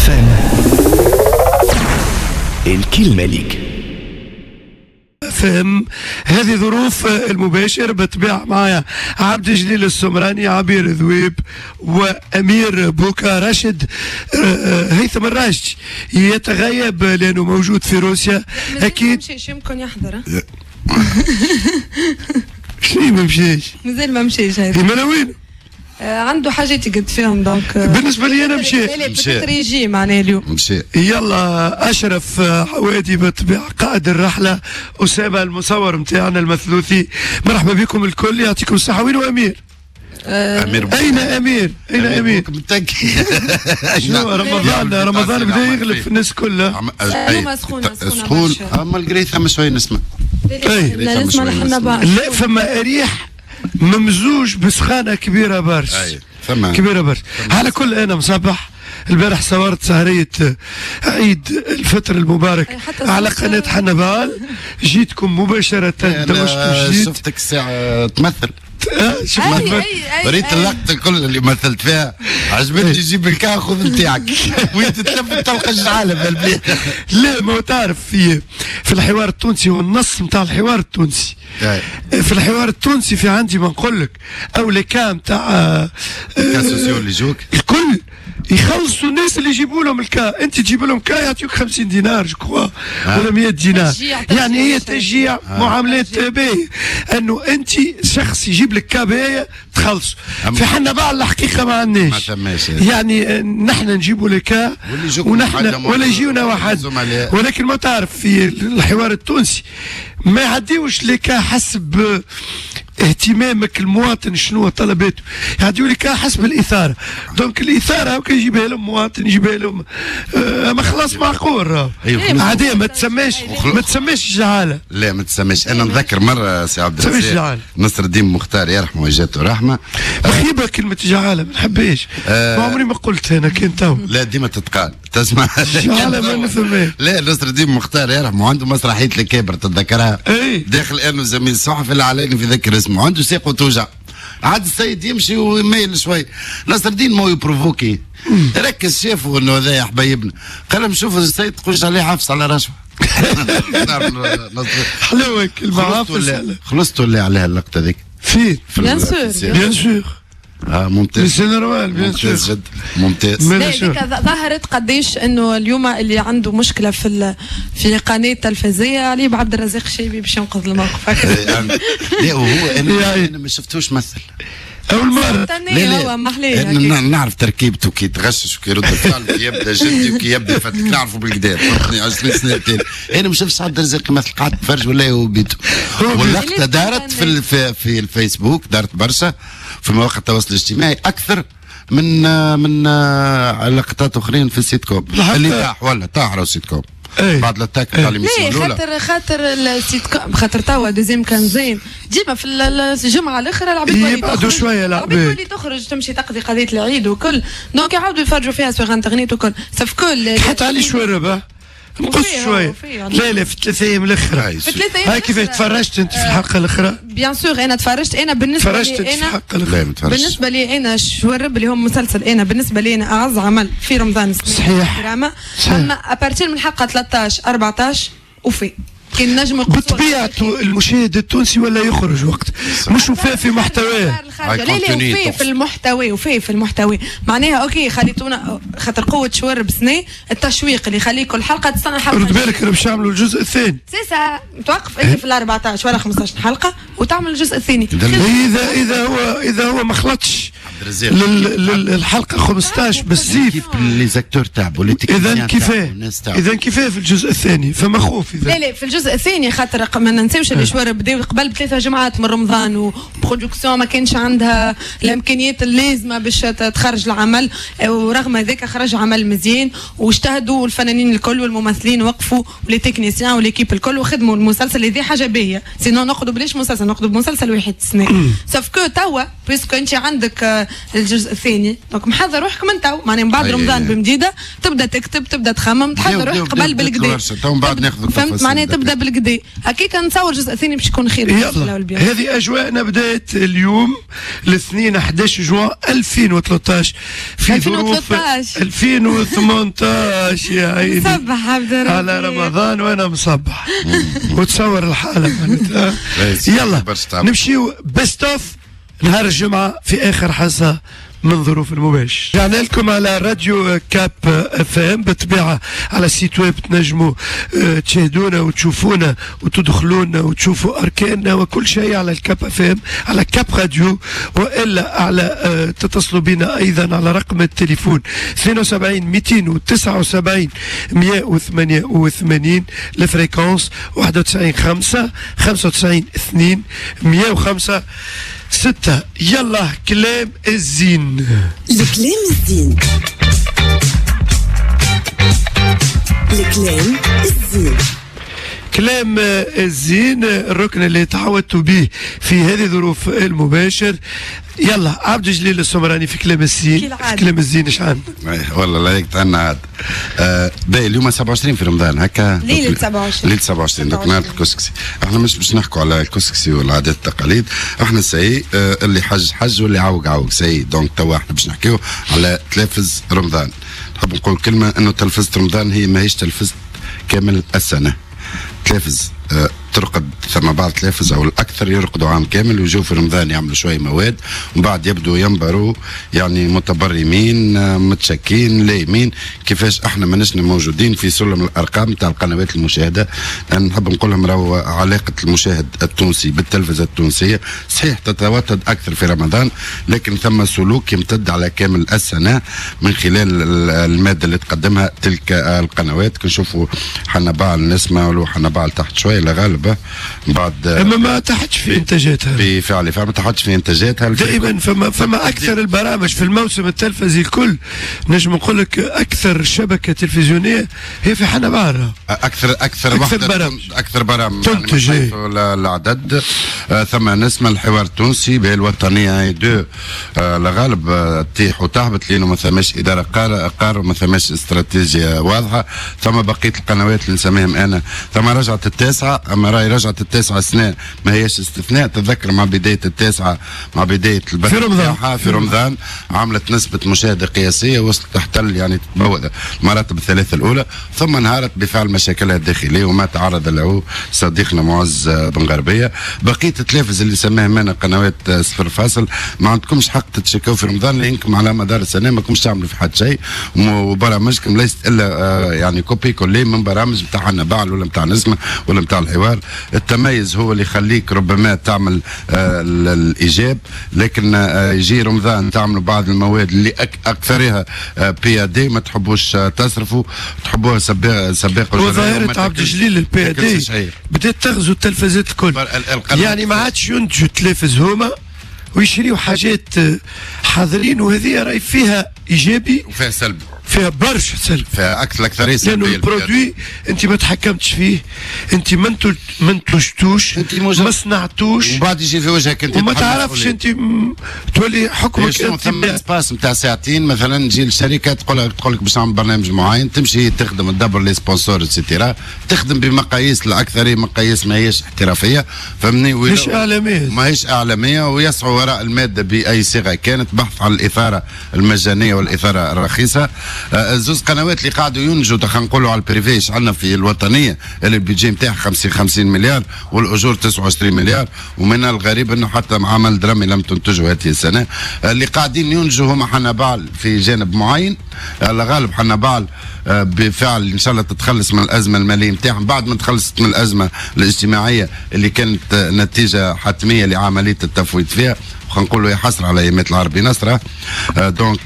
FM. الكلمة ليك. فهم هذه ظروف المباشر. بتبيع معايا عبد الجليل السمراني، عبير ذويب، وامير بوكا. راشد هيثم الراشد يتغيب لانه موجود في روسيا. اكيد مش يمكن يحضر. شنو ما مشيش؟ مازال ما مشيش هذا. مالا وين؟ عنده حاجات يقد فيهم دونك. بالنسبه لي انا مشيت. يجي معنا اليوم. مشي. يلا اشرف حوادي بطبيع قائد الرحله، اسامه المصور نتاعنا المثلوثي. مرحبا بكم الكل، يعطيكم الصحه. وين امير؟ امير اين امير؟ اين امير؟ شنو رمضان بدا يغلب في الناس كلها. سخون مالغري ثم شويه نسمع. لا فما اريح ممزوج بسخانه كبيره برشا. كبيره برشا. على كل انا مصبح البارح صورت سهرية عيد الفطر المبارك على قناة حنبال. جيتكم مباشرة دوشت جيت. شفتك الساعة تمثل. ريت اللقطة الكل اللي مثلت فيها عجبتني. جيب الكا خذ نتاعك وانت تلف تلقى الجعالة بالبيت. لا ما تعرف في الحوار التونسي والنص نتاع الحوار التونسي. في الحوار التونسي في عندي ما نقول لك او لي كام تاع كاسوسيون اللي جوك الكل يخلصوا الناس اللي يجيبوا لهم الكا. انت تجيب لهم كا يعطيوك 50 دينار جوكوا ولا 100 دينار. يعني هي تشجيع معاملات باهية انه انت شخص يجيب لك كا باهية تخلصوا. في حنا بقى الحقيقه ما عندناش. يعني نحن نجيبوا الكا ونحن ولا يجيونا واحد. ولكن ما تعرف في الحوار التونسي ما يعديوش لك حسب اهتمامك المواطن شنو طلباته، يعديوا لك حسب الاثاره. دونك الاثاره هاكا يجيبها لهم مواطن، يجيبها لهم ما خلاص معقول راهو. عاديه ما تسميش جعاله. لا ما تسميش. انا نذكر مره سي عبد الرزاق نصر الدين مختار يرحمه وجاته رحمه. مخيبه كلمه جعاله ما نحبهاش. ما عمري ما قلت انا كنت تو. لا ديما تتقال تسمع. جعاله ما نفهمها. لا نصر الدين مختار يرحمه عنده مسرحيه الكابر تتذكرها؟ داخل انه زميل الصحفي اللي علينا في ذكر اسمه، عنده ساق وتوجع. عاد السيد يمشي ويميل شوي. نصر الدين ما يبروفوكي ركز شافوا انه هذا حبايبنا. قال لهم شوفوا السيد تخش عليه حفص على رشوه. حلوك المعافس. خلصتوا اللي عليها اللقطه ذيك فين؟ بيان سور بيان سور. ممتاز. سي نورمال بيان سور. ممتاز جدا ممتاز. لا ظهرت قديش انه اليوم اللي عنده مشكله في قناه تلفزيونيه علي عبد الرزاق الشيبي باش ينقذ الموقف. لا وهو انا ما شفتوش مثل اول مره. لا نعرف تركيبته كي تغشش وكي يرد الفعل كي يبدا جدي وكي يبدا فتك نعرفه بالكدا. فهمتني 20 سنه تاني انا ما شفتش عبد الرزاق مثل قعدت نتفرج ولا هو بيته. واللقطه دارت في الفيسبوك دارت برشا في مواقع التواصل الاجتماعي اكثر من لقطات اخرين في السيت كوم اللي طاح ولا طاح راهو السيت كوم بعد الاتاك تاع ليميسيون الاولى. خاطر السيت كوم خاطر توا دوزيام كان زين ديما في الجمعه الاخرى العباد يبعدوا شويه العباد تخرج تمشي تقضي قضيه العيد وكل دونك يعاودوا يفرجوا فيها سوغ انترنت وكل صف كل حتى علي شويه نقص شويه. لا في 3 ايام الاخرى. هاي كيفاش تفرجت انت في الحلقه الاخرى؟ بيان سور انا تفرجت. انا بالنسبه لي انا بالنسبه لي انا شورب اللي هو مسلسل انا بالنسبه لي انا اعز عمل في رمضان صحيح دراما. اما ابارتير من الحلقه 13 14 وفي كان نجم بطبيعة المشاهد التونسي ولا يخرج وقت مش وفاء في محتواه. لا وفاء في المحتوى معناها اوكي خليتونا خاطر قوة شورب سنة التشويق اللي يخلي كل حلقة تستنى حلقة. رد بالك انا باش نعملوا الجزء الثاني. سيسا توقف انت في ال 14 ولا 15 حلقة وتعمل الجزء الثاني. اذا هو ما خلطش للحلقة 15 بالزيف لي زاكتور تعبوا اذا كيفاه في الجزء الثاني فما خوف. لا في الجزء الثاني خاطر ما ننساوش اللي شوارب بداو قبل ب3 جمعات من رمضان وبرودكسيون ما كانش عندها الامكانيات اللازمه باش تخرج العمل ورغم ذلك خرج عمل مزيان واجتهدوا الفنانين الكل والممثلين وقفوا ولي تكنيسيان وليكيب الكل وخدموا المسلسل. هذه حاجه باهيه سينو ناخذوا بلاش مسلسل ناخذوا بمسلسل واحد السنه. سوف كو توا بيسكو انت عندك الجزء الثاني. دونك محضر روحك من تو معناها من بعد رمضان بمديده تبدا تكتب تبدا تخمم تحضر روحك قبل بالكدا تو من بعد ناخذ فهمت معناها تبدا بالكدا هكاك نتصور الجزء الثاني باش يكون خير. يلا هذه اجواءنا بدات اليوم الاثنين 11 جوان 2013 في ظروف 2018 يا عيني مصبح عبد الرحمن على رمضان وانا مصبح وتصور الحاله معناتها. يلا نمشيو بيست اوف نهار الجمعه في اخر حصه من ظروف المباشر. رجعنا لكم على راديو كاب اف ام بالطبيعه على السيت ويب تنجموا تشاهدونا وتشوفونا وتدخلونا وتشوفوا اركاننا وكل شيء على الكاب اف ام على كاب راديو والا على تتصلوا بنا ايضا على رقم التليفون 72 279 188 الفريكونس 91 5 95 2 105 6. يلا كلام الزين. الكلام الزين. الكلام الزين. كلام الزين الركن اللي تعودتوا به في هذه ظروف المباشر. يلا عبد الجليل السمراني في كلام الزين. في كلام الزين ايش عندك؟ والله لا يقطعنا عاد. باهي اليوم 27 في رمضان هكا ليلة 27 ليلة 27 دوك نهار الكسكسي. احنا مش باش نحكوا على الكسكسي والعادات والتقاليد، احنا سي اللي حج واللي عوق سي. دونك توا احنا باش نحكيو على تلفز رمضان. نحب نقول كلمة انه تلفزة رمضان هي ماهيش تلفزة كامل السنة. تلفز ترقد ثم بعض تلفز او الاكثر يرقدوا عام كامل ويجوا في رمضان يعملوا شويه مواد ومن بعد يبدوا ينبروا يعني متبرمين متشكين لايمين. كيفاش احنا ماناش موجودين في سلم الارقام تاع القنوات المشاهده. نحب نقول لهم راهو علاقه المشاهد التونسي بالتلفزه التونسيه صحيح تتوتد اكثر في رمضان، لكن ثم سلوك يمتد على كامل السنه من خلال الماده اللي تقدمها تلك القنوات. كنشوفوا حنبال نسمع ولو حنبال تحت شويه لا غالبه بعد اما ما تحتش في انتاجاتها بفعل ما تحتش في انتاجاتها دائما. فما اكثر البرامج في الموسم التلفزي الكل نجم نقول لك اكثر شبكه تلفزيونيه هي في حنبال. اكثر برامج تنتج العدد. ثم نسمع الحوار التونسي به الوطنيه دو لا غالب تيح وتهبط لانه ما ثماش اداره قار وما ثماش استراتيجيه واضحه. ثم بقيه القنوات اللي نسميهم انا ثم رجعت التاسعه. اما راهي رجعت التاسعه السنه ما هيش استثناء. تذكر مع بدايه التاسعه مع بدايه البث في رمضان عملت نسبه مشاهده قياسيه وصلت تحتل يعني تتبوأ المراتب الثلاثه الاولى ثم انهارت بفعل مشاكلها الداخليه وما تعرض له صديقنا معز بن غربيه. بقيه التلفز اللي سماهم انا قنوات صفر فاصل ما عندكمش حق تتشكوا في رمضان لانكم على مدار السنه ما كنتش تعملوا في حد شيء وبرامجكم ليست الا يعني كوبي كولي من برامج نتاع حنبال ولا نتاع نسمه ولا نتاع الحوار. التميز هو اللي يخليك ربما تعمل الايجاب، لكن يجي رمضان تعملوا بعض المواد اللي اكثرها بي دي ما تحبوش تصرفوا تحبوها سباقه. وظاهره عبد الجليل البي دي بدات تغزو التلفزات الكل يعني ما عادش ينتجوا التلفز هما ويشريوا حاجات حاضرين وهذه راهي فيها ايجابي وفيها سلبي فيها برشا سلبي فيها اكثريه سلبيه لانه البرودوي انت ما تحكمتش فيه انت ما انتجتوش ما صنعتوش وبعد يجي في وجهك انت وما تعرفش انت تولي حكمك انت ثم اسباس نتاع ساعتين مثلا تجي الشركه تقول لك باش نعمل برنامج معين تمشي تخدم تدبر لي سبونسور اتسيتيرا تخدم بمقاييس الاكثريه مقاييس ماهيش احترافيه فهمني مش اعلاميه ماهيش اعلاميه ويسعوا وراء الماده باي صيغه كانت بحث عن الاثاره المجانيه والاثاره الرخيصه. زوز قنوات اللي قاعدوا ينجوا خلينا نقولوا على البريفي عندنا في الوطنيه اللي البيجي نتاعها 50 مليار والاجور 29 مليار ومن الغريب انه حتى عمل درامي لم تنتجه هذه السنه. اللي قاعدين ينجوا هم حنبال في جانب معين الغالب حنبال بفعل ان شاء الله تتخلص من الازمه الماليه نتاعهم بعد ما تخلصت من الازمه الاجتماعيه اللي كانت نتيجه حتميه لعمليه التفويض فيها. خلينا نقولوا يحصر على يمات العربي نصره. دونك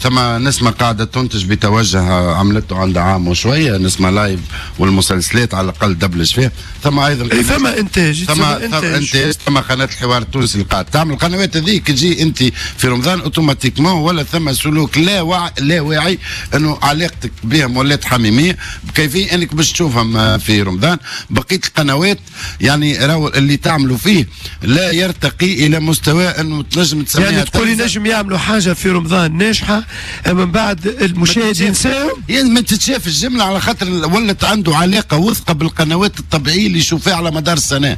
ثم نسمة قاعده تنتج بتوجه عملته عند عام وشويه نسمة لايف والمسلسلات على الاقل دبلج فيها. ثم ايضا ثم انتاج ثم قناه الحوار التونسي اللي قاعد تعمل القنوات هذيك تجي انت في رمضان اوتوماتيكمون ولا ثم سلوك لا واعي انه علاقتك بهم ولات حميميه بكيفيه انك باش تشوفهم في رمضان. بقيه القنوات يعني راهو اللي تعملوا فيه لا يرتقي الى مستوى سواء انه تنجم تسميها يعني تقولي نجم يعملوا حاجه في رمضان ناجحه اما من بعد المشاهد ينساهم. يعني ما تتشاف الجمله على خاطر ولت عنده علاقه وثقه بالقنوات الطبيعيه اللي يشوفها على مدار السنه.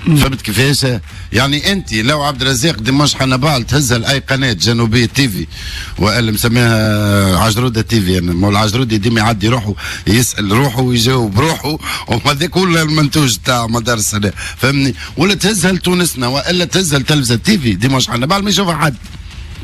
فهمت كيفاش؟ يعني انت لو عبد الرزاق ديماش حنبال تهزها لاي قناه جنوبيه تيفي والا مسميها عجروده تيفي، يعني مول العجرودي ديما يعدي روحه يسال روحه ويجاوب روحه وهذاك كل المنتوج تاع مدار السنه، فهمني؟ ولا تهزها لتونسنا والا تهزها لتلفزه تيفي ديماش حنبال ما يشوفها حد.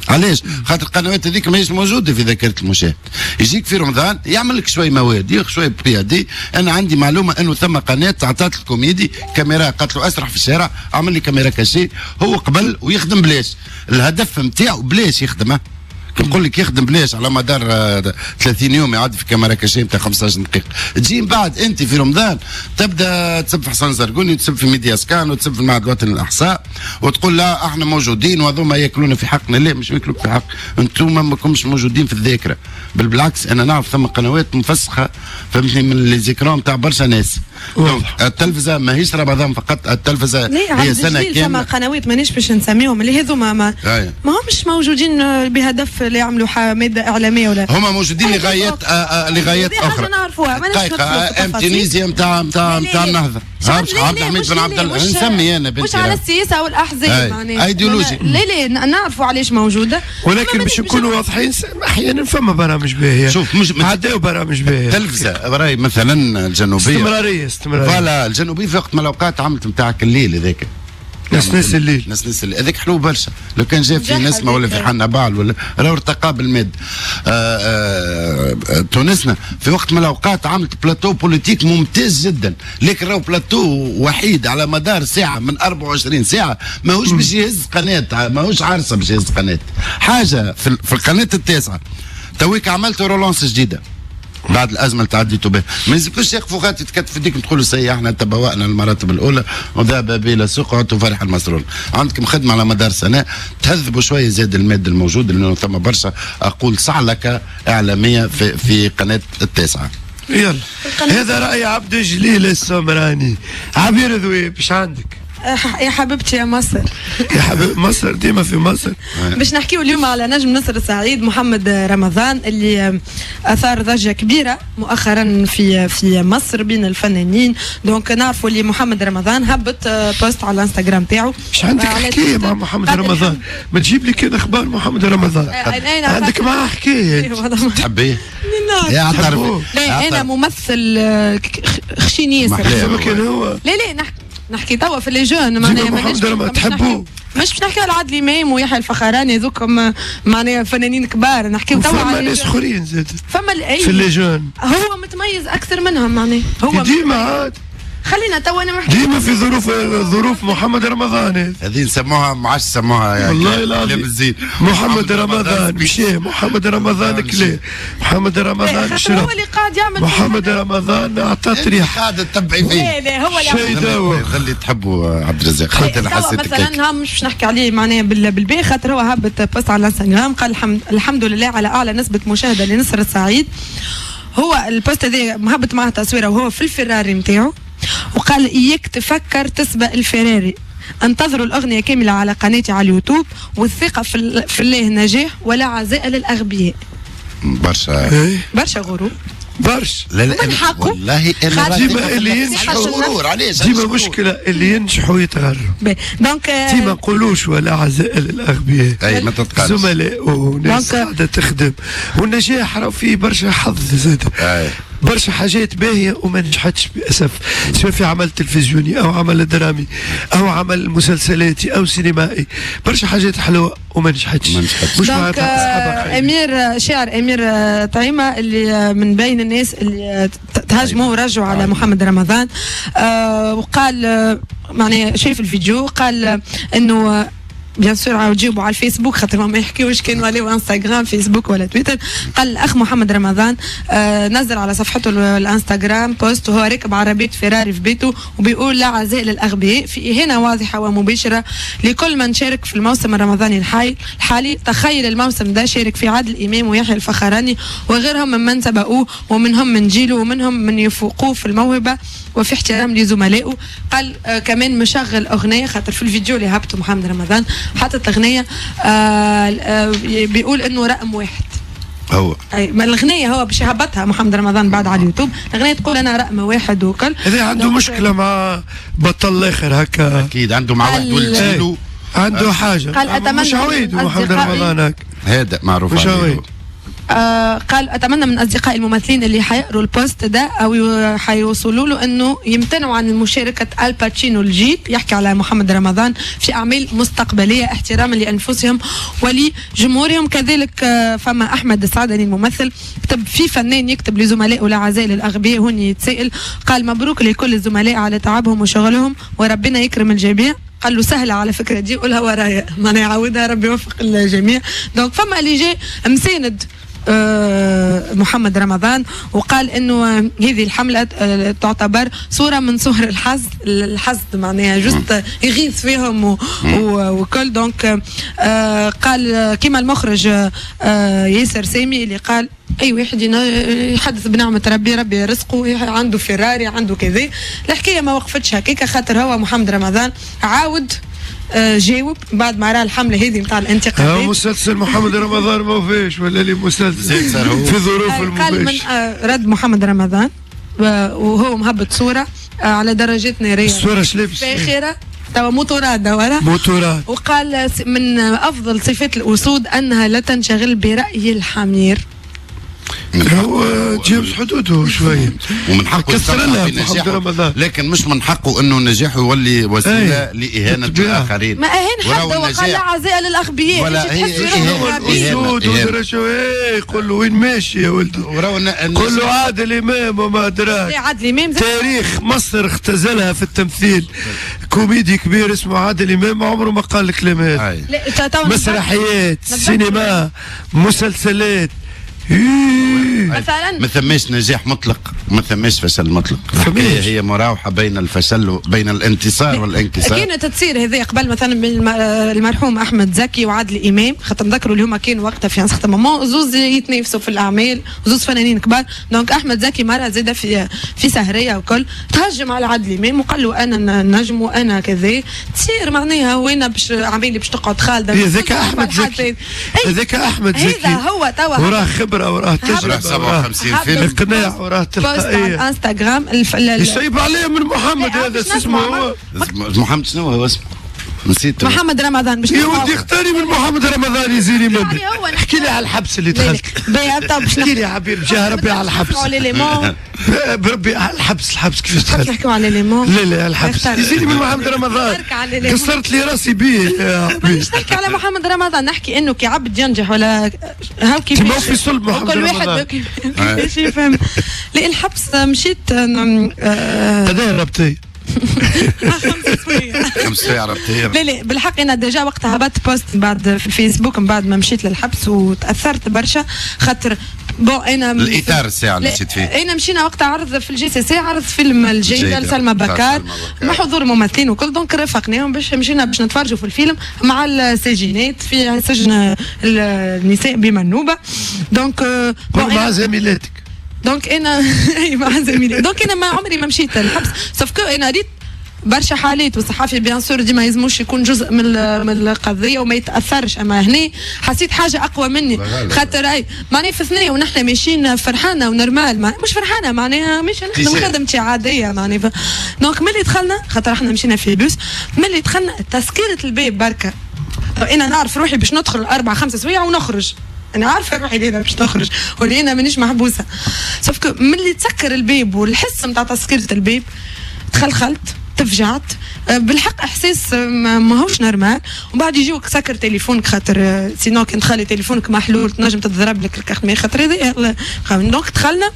علاش؟ خاطر القنوات هذيك ماهيش موجوده في ذاكره المشاهد. يجيك في رمضان يعمل لك شويه مواد، ياخذ شويه بريادي. انا عندي معلومه انه ثم قناه عطات الكوميدي كاميرا، قالت له اسرح في الشارع اعمل لي كاميرا كاشي، هو قبل ويخدم بلاش. الهدف نتاعو بلاش يخدمه. نقول لك يخدم بلاش على مدار 30 يوم يعدي في كاميرا كاشي نتاع 15 دقيقه. تجي من بعد انت في رمضان تبدا تسب في حسن زرقوني وتسب في ميديا سكان وتسب في المعهد الوطني للاحصاء وتقول لا احنا موجودين وهذوما ياكلون في حقنا. لا مش ياكلوك في حق، انتم ما كنتش موجودين في الذاكره. بالعكس انا نعرف ثم قنوات مفسخه فهمتني من لي زيكرون تاع برشا ناس. التلفزه ماهيش رمضان فقط، التلفزه هي سنه كامله. ثم قنوات مانيش باش نسميهم اللي هذوما ما همش موجودين بهدف اللي يعملوا ماده اعلاميه ولا هما موجودين لغايات اخرى. نعرفوها ام تونيزيا نتاع النهضه. عبد الحميد بن عبد الله نسمي انا مش على السياسه والاحزاب معناها ايديولوجي. لا نعرفوا علاش موجوده، ولكن باش نكونوا واضحين احيانا فما برامج باهيه. شوف مش عداو برامج باهيه. تلفزه راهي مثلا الجنوبيه استمراريه فوالا الجنوبيه في وقت من الاوقات عملت نتاعك الليل هذاك نسنس الليل هذاك حلو برشا. لو كان جاب في نسمه ولا في حنبال ولا راهو ارتقى بالمد. تونسنا في وقت من الاوقات عملت بلاتو بوليتيك ممتاز جدا، لكن راهو بلاتو وحيد على مدار ساعه من 24 ساعه ماهوش باش يهز قناه، ماهوش عرسه باش يهز قناه. حاجه في القناه التاسعه تويك عملت رولانس جديده بعد الازمه اللي تعديتوا بها. ما يلزمكوش يقفوا غادي تكتف في ديك تقولوا سي احنا تبوأنا المراتب الاولى وذهب بلا سوق وعدتوا فرح المسرور. عندكم خدمه على مدار سنه تهذبوا شويه زاد الماده الموجود لانه ثم برشا اقول صعلكه اعلاميه في قناه التاسعه. يلا هذا راي عبد الجليل السمراني. عبير ذويب ايش عندك؟ يا حبيبتي يا مصر يا حبيب مصر ديما في مصر. باش نحكيو اليوم على نجم نصر السعيد محمد رمضان اللي اثار ضجه كبيره مؤخرا في مصر بين الفنانين. دونك نعرفوا اللي محمد رمضان هبط بوست على الانستغرام تاعو. مش عندك حكايه مع محمد رمضان؟ ما تجيب لي كده اخبار محمد رمضان. عندك معاه حكايه تحبيه؟ يا عطر لا انا ممثل خشين ياسر. كان هو لا نحكي توا في لي جون معناها محمد تحبوه مش باش نحكي على عادل امام ويحيى الفخراني هذوكم معناها فنانين كبار. نحكيو توا على ناس اخرين زاد فما في لي جون هو متميز اكثر منهم معناها هو ديما عاد. خلينا توا انا ديما في ظروف محمد رمضان هذه نسموها ما عادش سموها يعني والله العظيم محمد رمضان مشى محمد رمضان كلي محمد رمضان شرب هو اللي قاعد يعمل محمد رمضان اعطت ريح قاعد تتبعي فيه. لا هو اللي شيء خلي تحبوا عبد الرزاق خاطر انا حسيتك مثلا مش باش نحكي عليه معناها بالبي خاطر هو هبط بوست على الانستغرام قال الحمد لله على اعلى نسبه مشاهده لنصر السعيد. هو البوست هذا مهبط معه تصويره وهو في الفراري نتاعو وقال اياك تفكر تسبق الفراري، انتظروا الاغنيه كامله على قناتي على اليوتيوب والثقه في الله نجاح ولا عزاء للاغبياء. برشا غرور برش. لا من حقه والله انا ديما اللي ينجحوا غرور علاش ديما مشكله اللي ينجحوا يتغروا. دونك ديما نقولوش ولا عزاء للاغبياء. اي ما تتقالش زملاء وناس قاعده تخدم والنجاح راه فيه برشا حظ زاد. برشا حاجات باهيه وما نجحتش باسف سواء في عمل تلفزيوني او عمل درامي او عمل مسلسلاتي او سينمائي. برشا حاجات حلوه وما نجحتش. مش معناتها امير شاعر امير طعيمه اللي من بين الناس اللي تهاجموا ورجعوا على محمد رمضان وقال معناها شاف الفيديو قال انه بيان سور عاود جيبوا على الفيسبوك خاطر ما يحكيوش كانوا عليه انستغرام فيسبوك ولا تويتر. قال الاخ محمد رمضان نزل على صفحته الانستغرام بوست وهو راكب عربيه فيراري في بيته وبيقول لا عزاء للاغبياء في اهانه واضحه ومباشره لكل من شارك في الموسم الرمضاني الحالي. تخيل الموسم ده شارك فيه عادل امام ويحيى الفخراني وغيرهم ممن سبقوه ومنهم من جيله ومنهم من يفوقوه في الموهبه وفي احترام لزملائه. قال كمان مشغل اغنيه خاطر في الفيديو اللي هبطه محمد رمضان حطت اغنيه بيقول انه رقم واحد. هو اي ما الاغنيه هو باش يهبطها محمد رمضان بعد على اليوتوب، الاغنيه تقول انا رقم واحد وكل. هذا عنده مشكله مع بطل الاخر هكا، اكيد عنده مع واحد ولد جيلو عنده حاجه. قال اتمنى مش عويد محمد رمضان هكا، هذا معروف مش عويد. قال اتمنى من اصدقائي الممثلين اللي حيقروا البوست ده او حيوصلوا له انه يمتنعوا عن مشاركه الباتشينو الجيل، يحكي على محمد رمضان، في اعمال مستقبليه احتراما لانفسهم ولجمهورهم. كذلك فما احمد السعدني الممثل كتب في فنان يكتب لزملائه الاعزاء للاغبياء هون يتسائل، قال مبروك لكل الزملاء على تعبهم وشغلهم وربنا يكرم الجميع. قال له سهله على فكره دي قولها ورايا ما انا يعودها ربي يوفق الجميع. دونك فما اللي جاي مساند محمد رمضان وقال انه هذه الحمله تعتبر صوره من صور الحسد معناها جست يغيث فيهم وكل. دونك قال كما المخرج ياسر سامي اللي قال اي واحد يحدث بنعمه ربي رزقه، عنده فيراري عنده كذا. الحكايه ما وقفتش هكاك، خاطر هو محمد رمضان عاود جاوب بعد ما راه الحمله هذه نتاع الانتقادات. مسلسل محمد رمضان ما فيش ولا لي مسلسل في ظروف قال من رد محمد رمضان وهو مهبط صوره على درجات ناريه، الصوره شلبس فاخره توا موتورات دورة موتورات، وقال من افضل صفات الاسود انها لا تنشغل براي الحمير. هو جيمس حدوده شويه ومن حقه كسر لها محمد رمضان، لكن مش من حقه انه نجاحه يولي وسيله لاهانه الاخرين. ما اهان حد وقال لا عزاء للاغبياء ولا هي قول له وين ماشي يا ولدي، قول له عادل امام وما ادراك. عادل امام تاريخ مصر اختزلها في التمثيل، كوميدي كبير اسمه عادل امام عمره ما قال الكلام هذا. مسرحيات، سينما، مسلسلات، مثلا ما ثماش نجاح مطلق، ما ثماش فشل مطلق. هي مراوحه بين الفشل بين الانتصار والانكسار. كانت تصير هذه قبل مثلا المرحوم احمد زكي وعادل امام، خاطر نذكروا اللي هما كانوا وقتها في سخت مومون زوز يتنافسوا في الاعمال وزوز فنانين كبار. دونك احمد زكي مره زاده في سهريه وكل تهجم على عادل امام وقال له انا نجم وانا كذا، تصير معناها وين باش عمالي باش تقعد خالده. هذاك احمد زكي، هذاك احمد زكي هذا هو توا وراه خبره وراه تجربه 57 فيلم اقناع وراه تلقائيه. على انستغرام يصيب عليه من محمد هذا اسمه هو محمد شنو هو اسمه؟ نسيت محمد رمضان. مش يا ودي اختاري من محمد رمضان يزيني منك. احكي لي على الحبس اللي دخلت. احكي لي يا حبيبي جاه ربي على الحبس. بربي على الحبس كيفاش دخلت؟ نحكيو على ليمون. لا الحبس يزيني من محمد رمضان. كسرت لي راسي بيه يا حبيبي. مش نحكي على محمد رمضان، نحكي انه كي عبد ينجح ولا هاو كيف ما في صلب محمد كل رمضان. واحد كيفاش يفهم. لا الحبس مشيت هذا ربطي 5 ساعة ربطيه. لا بالحق انا ديجا وقتها هبطت بوست بعد في الفيسبوك من بعد ما مشيت للحبس وتاثرت برشا، خاطر انا الاطار الساعه اللي مشيت فيه انا مشينا وقتها عرض في الجي سي سي، عرض فيلم الجيده لسلمى بكار مع حضور ممثلين وكل. دونك رافقناهم باش مشينا باش نتفرجوا في الفيلم مع السجينات في سجن النساء بمنوبه. دونك مع زميلاتك. دونك انا مع زميلي. دونك انا ما عمري ما مشيت للحبس، سوف كو انا ريت برشا حالات والصحافي بيان سور ديما يلزموش يكون جزء من القضيه وما يتاثرش. اما هنا حسيت حاجه اقوى مني، خاطر اي معناها في ثنيه ونحن ماشيين فرحانه ونرمال، مش فرحانه معناها مش نخدم خدمتي عاديه معناها. دونك ملي دخلنا، خاطر احنا مشينا في بوس، ملي دخلنا تسكيره الباب بركه انا نعرف روحي باش ندخل 4-5 سوايع ونخرج، انا عارفه روحي لينا باش تخرج واللي انا مانيش محبوسه. سوف ملي تسكر الباب والحس نتاع تسكيره الباب تخلخلت تفجعت بالحق، احساس ماهوش نورمال. ومن بعد يجيوك سكر تليفونك، خاطر سينو كي تخلي تليفونك محلول تنجم تضرب لك الكارت مي، خاطر هذا. دونك دخلنا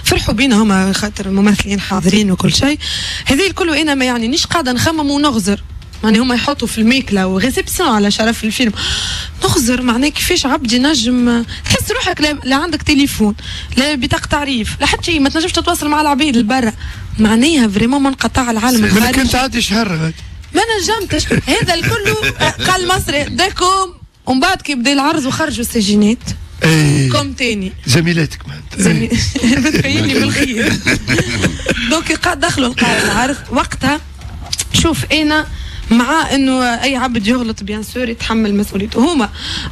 فرحوا بينا هما خاطر الممثلين حاضرين وكل شيء. هذه الكل انا ما يعني نيش قاعده نخمم ونغزر، يعني هما يحطوا في الميكلا وريسبسيون على شرف الفيلم نغزر معناه كيفاش عبد ينجم تحس روحك لا عندك تليفون لا بطاقة تعريف لا حتى شيء، ما تنجمش تتواصل مع العباد البرا، معناها فريمون منقطع العالم الخارجي. كنت عادي شهر ما نجمتش هذا الكل. قال مصري داكم ومن بعد كي بدا العرض وخرجوا السجينات كوم تاني زميلاتك بتفيني بالخير. دوك دخلوا القاعة العرض وقتها. شوف انا مع انه اي عبد يغلط بيان سور يتحمل مسؤوليته. هما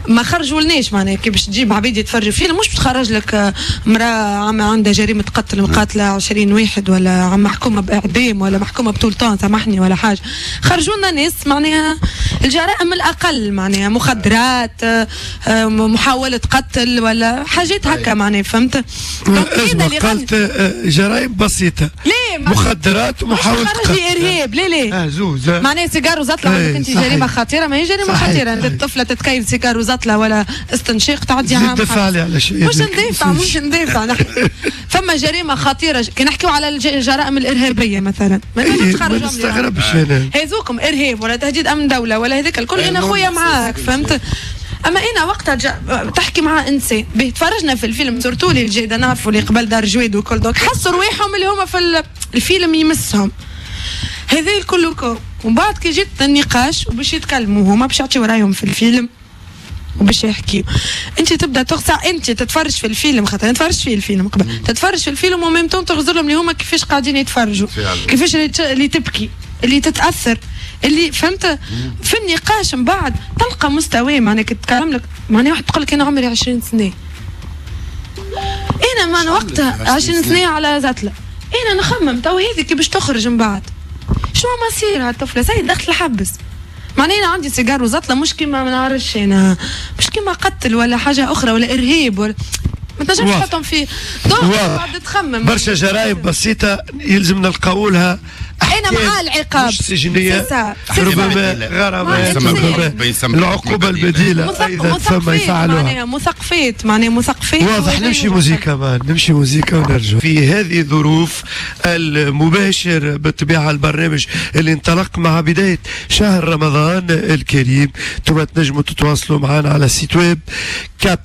ما خرجولناش معناها كي باش تجيب عبيد يتفرجوا فينا، مش بتخرج لك امراه عندها جريمه قتل مقاتله 20 واحد ولا محكومه باعدام ولا محكومه بطول طون سامحني ولا حاجه. خرجوا لنا ناس معناها الجرائم الاقل، معناها مخدرات، محاوله قتل ولا حاجات هكا معناها، فهمت؟ قلت جرائم بسيطه، ليه مخدرات ومحاوله قتل، ارهاب، ليه زوز معناها سيجار وزطله عندك انت جريمه خطيره، ما هي جريمه خطيره انت الطفله تتكيف سيجار وزطله ولا استنشاق تعدي عام. دافع على شيء، مش ندافع نحن. فما جريمه خطيره كي نحكيو على الجرائم الارهابيه مثلا ما نستغربش انا هذوكم ارهاب ولا تهديد امن دوله ولا هذاك الكل، انا خويا معاك فهمت. اما انا وقتها تحكي مع انسان تفرجنا في الفيلم سورتولي الجيده نعرفوا اللي قبل دار جويد وكل دوك حسوا رواحهم اللي هما في الفيلم يمسهم هذا الكل ومن بعد كي جيت النقاش وباش يتكلموا هما باش يعطيو رايهم في الفيلم وباش يحكيوا، انت تبدا تغصع، انت تتفرج في الفيلم خاطر نتفرج في الفيلم قبل تتفرج في الفيلم وميم طون تغزر لهم اللي هما كيفاش قاعدين يتفرجوا، كيفاش اللي تبكي اللي تتاثر اللي فهمت في النقاش. من بعد تلقى مستوى معناها كتكلم لك معناها واحد تقول لك انا عمري 20 سنه، انا من وقتها 20 سنه على زتله انا نخمم تو هذه كي باش تخرج من بعد شنو مصيرها الطفله سيد دخلت الحبس. معناها انا عندي سيجار وزطله مش كيما ما نعرفش انا مش كيما قتل ولا حاجه اخرى ولا ارهاب ولا ما تنجمش تحطهم في بعد تخمم برشا جرائم بسيطه يلزمنا نلقاولها انا مع العقاب مش سجنيه ربما غرامات العقوبه البديله اذا ثم يفعلوها مثقفات معناها مثقفات. واضح. نمشي موسيقى ونرجع في هذه الظروف المباشر بالطبيعه البرنامج اللي انطلق مع بدايه شهر رمضان الكريم. انتم تنجموا تتواصلوا معنا على السيت ويب كاب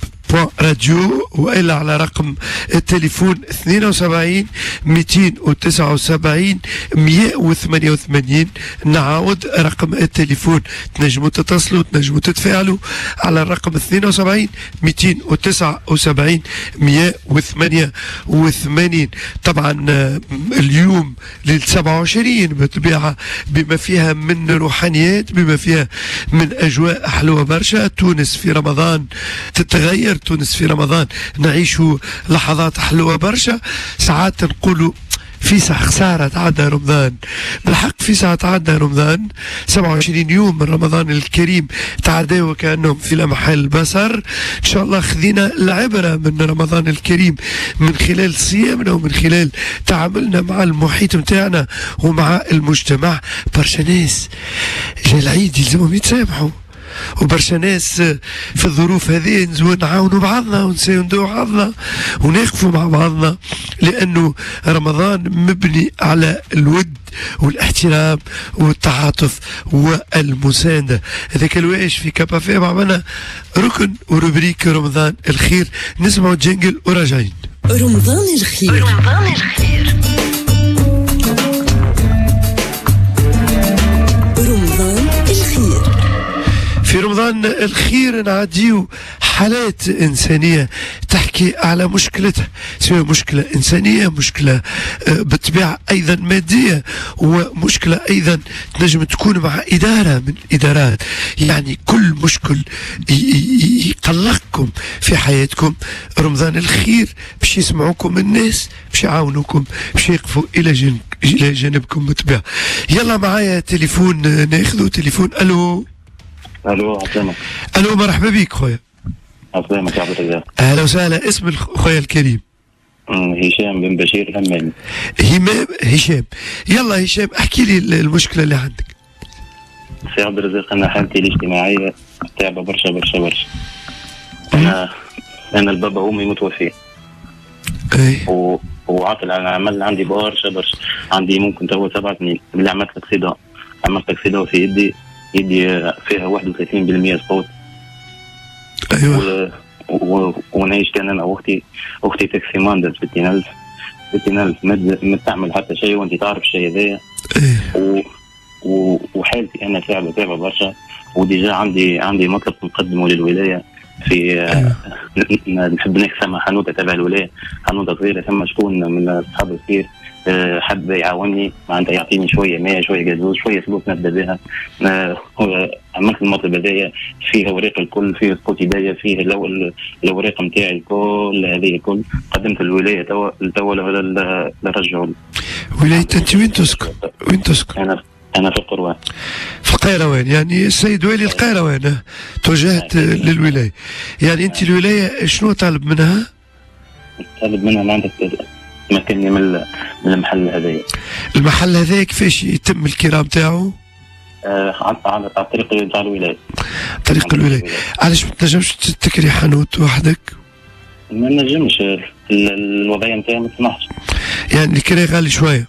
راديو والا على رقم التليفون 72 279 188. نعاود رقم التليفون تنجموا تتصلوا تنجموا تتفاعلوا على الرقم 72 279 188. طبعا اليوم ليله 27 بالطبيعه بما فيها من روحانيات بما فيها من اجواء حلوه برشا. تونس في رمضان تتغير، تونس في رمضان نعيش لحظات حلوة برشا. ساعات نقولوا في ساعة خسارة تعدى رمضان، بالحق في ساعة تعدى رمضان 27 يوم من رمضان الكريم تعدوا وكأنهم في لمح البصر. إن شاء الله خذينا العبرة من رمضان الكريم من خلال صيامنا ومن خلال تعاملنا مع المحيط متاعنا ومع المجتمع. برشا ناس جاي العيد يلزمهم يتسامحوا وبرشا ناس في الظروف هذه نعاونوا بعضنا ونساندوا بعضنا ونقفوا مع بعضنا، لأنه رمضان مبني على الود والاحترام والتعاطف والمساندة. هذاك الواش في كابافي عملنا ركن وروبريك رمضان الخير. نسمعوا جينجل وراجعين. رمضان الخير. رمضان الخير. في رمضان الخير نعديو حالات إنسانية تحكي على مشكلتها، سواء مشكلة إنسانية، مشكلة بالطبيعة أيضا مادية، ومشكلة أيضا تنجم تكون مع إدارة من الإدارات. يعني كل مشكل يقلقكم في حياتكم رمضان الخير باش يسمعوكم الناس، باش يعاونوكم، باش يقفوا إلى جانبكم بالطبيعة. يلا معايا تليفون ناخذه تليفون. ألو عسلامة. الو مرحبا بك خويا. عسلامة يا عبد الرزاق. اهلا وسهلا. اسم خويا الكريم؟ هشام بن بشير الهمامي. هشام. يلا هشام احكي لي المشكلة اللي عندك. سي عبد الرزاق انا حالتي الاجتماعية تعبة برشا برشا برشا. انا البابا وامي متوفي. وعاطل على العمل عندي برشا برشا. عندي ممكن تو 7 سنين اللي عملت اكسيدا في يدي فيها 31% سقوط. ايوه. ونعيش كان انا واختي تاكسي ماندل 60,000 ما تعمل حتى شيء وانت تعرف الشيء هذايا. وحالتي انا تعبه برشا. وديجا عندي مطلب نقدمه للولايه في نحب نحكي مع حنوته تبع الولايه، حنوته صغيره ثم شكون من اصحاب الخير حد يعاونني معناتها يعطيني شويه ماء شويه جازوز شويه فلوس نبدا بها. عملت المطلب هذايا فيه اوراق الكل، فيه سقوط يديا، فيه الاوراق نتاعي الكل هذه الكل قدمت الولايه توا لرجعوا. ولايه انت وين تسكن؟ وين تسكن؟ أنا في القروان. في القيروان، يعني السيد والي القيروان توجهت للولاية. يعني أنت الولاية شنو طالب منها؟ طالب منها معناتها تمكنني من المحل هذايا. المحل هذايا كيفاش يتم الكرام تاعو؟ على الطريق تاع الولاية. طريق الولاية. علاش ما تنجمش تكري حانوت وحدك؟ ما نجمش، الوضعية نتاعي ما تسمحش. يعني الكراء غالي شوية.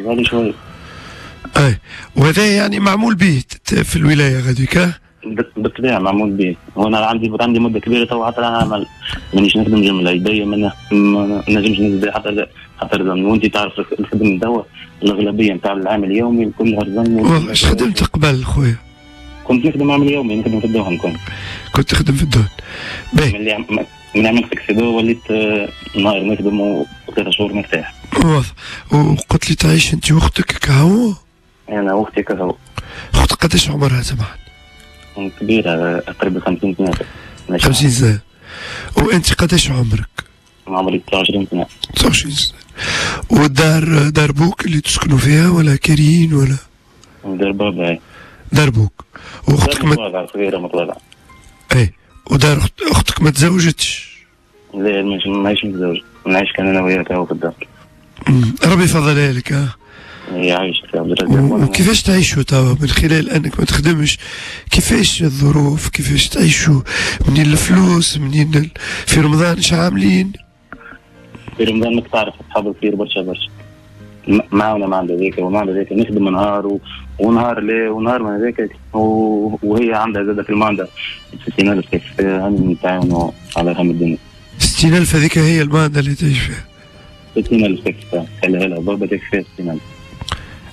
غالي شوية. اي وهذا يعني معمول به في الولايه غاديك؟ بالطبيعه معمول به، وانا عندي مده كبيره تو حتى انا نعمل مانيش نخدم جمله يدي ما نجمش نزيد حتى رزان، وانت تعرف الخدمه توا الاغلبيه نتاع العمل اليومي كلها رزان. والله اش خدمت قبل خويا؟ كنت نخدم عمل يومي، نخدم في الدهن. كنت تخدم في الدهن. من عملت تاكسيدو وليت نهار نخدم و3 شهور مرتاح. واضح. وقلت لي تعيش انت واختك كهو؟ انا واختي كهو. اختك قداش عمرها سمحت؟ كبيره تقريبا 50 سنه. 50 سنه. وانت قداش عمرك؟ عمري 29 سنه. 29 سنه. والدار دار بوك اللي تسكنوا فيها ولا كاريين ولا؟ دار بابا. دار بوك. واختك صغيره مطلقه. اي ودار اختك ما تزوجتش؟ لا ماهيش متزوجه، نعيش كان انا وياك في الدار. ربي يفضلها لك. يعيشك يا عبد الرزاق. وكيفاش تعيشوا توا من خلال انك ما تخدمش؟ كيفاش الظروف؟ كيفاش تعيشوا؟ منين الفلوس؟ منين في رمضان اش عاملين؟ في رمضان ما تعرف اصحاب الخير برشا معاونا ما عندها ذيك وما عندها ذيك، نخدم نهار ونهار لا ونهار ما ذاك، وهي عندها زاده في الماندا 60,000 كيف هم نتعاونوا على هم الدنيا. 60,000 هذيك هي الماندا اللي تعيش فيها؟ 60,000 كيف خليها بابا تكفي 60,000.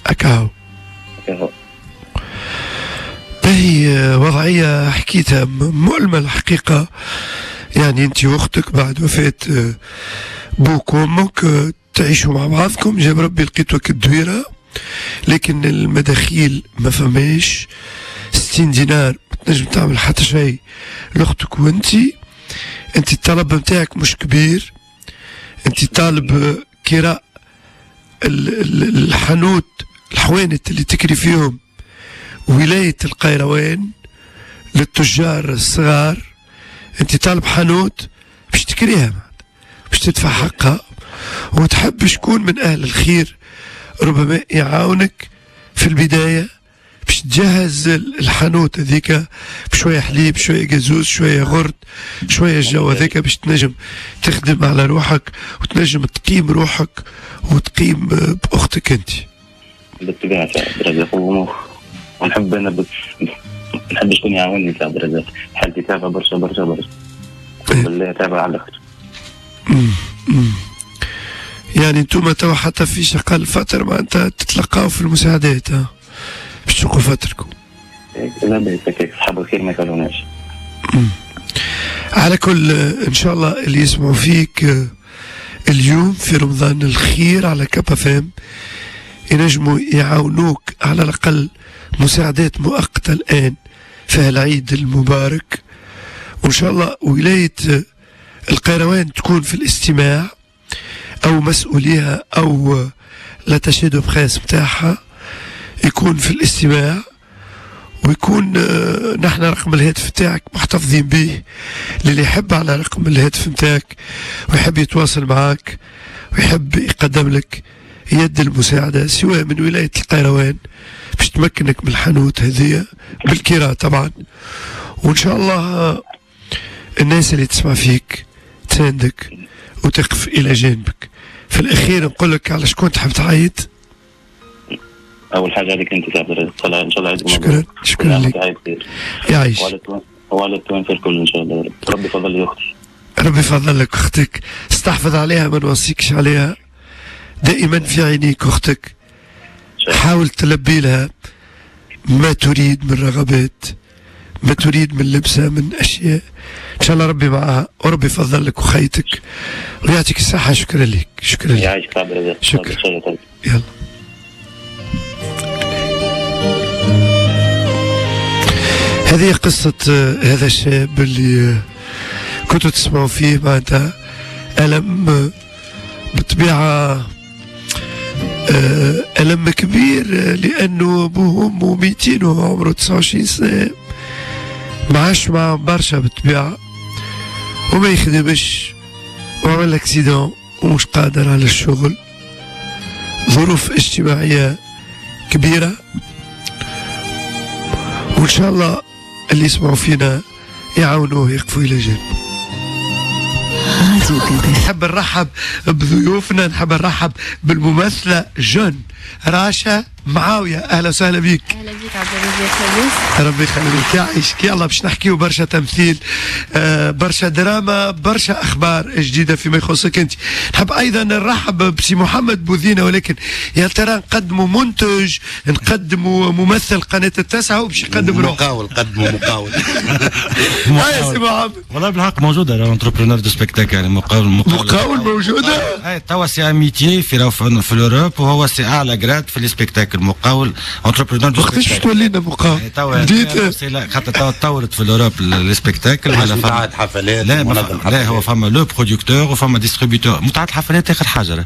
أكاو. هي وضعية حكيتها مؤلمة الحقيقة. يعني أنت وأختك بعد وفاة بوك وأمك تعيشوا مع بعضكم، جاب ربي لقيتوا كالدويرة، لكن المداخيل ما فماش. 60 دينار ما تنجم تعمل حتى شيء لأختك. وأنت الطلب نتاعك مش كبير، أنت طالب كراء الحانوت الحوانت اللي تكري فيهم ولاية القيروان للتجار الصغار. انت طالب حانوت باش تكريها، باش تدفع حقها، وتحب شكون من اهل الخير ربما يعاونك في البداية باش تجهز الحانوت هذيك بشوية حليب، شوية جازوز، شوية غرد، شوية الجو هذاك باش تنجم تخدم على روحك وتنجم تقيم روحك وتقيم بأختك انت. بالطبيعة يا عبد الرزاق، ونحب انا نحب شكون يعاونني يا عبد الرزاق، حالتي تابعة برشا بالله تابعة على الاخر. يعني انتم توا حتى في شقال فترة ما انت تتلقاو في المساعدات باش تشوفوا فتركم؟ لا بأس كيف اصحاب الخير ما يخلوناش. على كل ان شاء الله اللي يسمعوا فيك اليوم في رمضان الخير على كابا فام ينجموا يعاونوك على الأقل مساعدات مؤقتة الآن في العيد المبارك، وإن شاء الله ولاية القيروان تكون في الاستماع أو مسؤوليها أو لا تشهد بخاس متاعها يكون في الاستماع، ويكون نحن رقم الهاتف متاعك محتفظين به للي يحب على رقم الهاتف متاعك ويحب يتواصل معك ويحب يقدم لك يد المساعدة سواء من ولاية القيروان باش تمكنك من الحانوت هذه بالكراء طبعا. وإن شاء الله الناس اللي تسمع فيك تساندك وتقف إلى جانبك. في الأخير نقول لك على شكون تحب تعيط؟ أول حاجة عليك أنت عبد الرزاق، إن شاء الله عيدكم مبروك. شكرا لك. يعيش. والد توين في الكل إن شاء الله. ربي يفضل لي أختي. ربي يفضل لك أختك، استحفظ عليها ما نوصيكش عليها، دائما في عينيك أختك، حاول تلبي لها ما تريد من رغبات، ما تريد من لبسة من أشياء إن شاء الله ربي معها وربي يفضل لك وخيتك ويعطيك الصحة. شكرا لك. شكرا لك. يعيشك عبد الرزاق. شكرا. يلا. هذه قصة هذا الشاب اللي كنتوا تسمعوا فيه معناتها ألم بالطبيعة، ألم كبير لأنه أبوه وأمه ميتين وهو عمره 29 سنة، ما عاش معهم برشا بالطبيعة وما يخدمش وعمل اكسيدون ومش قادر على الشغل، ظروف اجتماعية كبيرة. وإن شاء الله اللي يسمعوا فينا يعاونوه يقفوا إلى جنبه. نحب نرحب بضيوفنا، نحب نرحب بالممثلة جون راشا معاوية. أهلا وسهلا بك. أهلا بك عبد الرزاق. ربي يخليك يعيشك. يلا باش نحكيو برشا تمثيل، برشا دراما، برشا أخبار جديدة فيما يخصك أنت. نحب أيضا نرحب بسي محمد بوذينة، ولكن يا ترى نقدموا منتج، نقدموا ممثل قناة التاسعة وباش يقدم مقاول، قدموا مقاول. يا سي محمد والله بالحق موجودة الانتربرونور دو سبيكتاكل، يعني مقاول موجودة. اي توا سي ان ميتي في الاوروب، وهو سي اعلى جراد في السبيكتاكل، مقاول انتربرونور دو وقتاش باش تولينا مقاول؟ بديت خاطر توا تطورت في الاوروب السبيكتاكل على متعة حفلات. لا هو فما لو برودكتور وفما ديستريبيوتور. متعة الحفلات اخر حاجة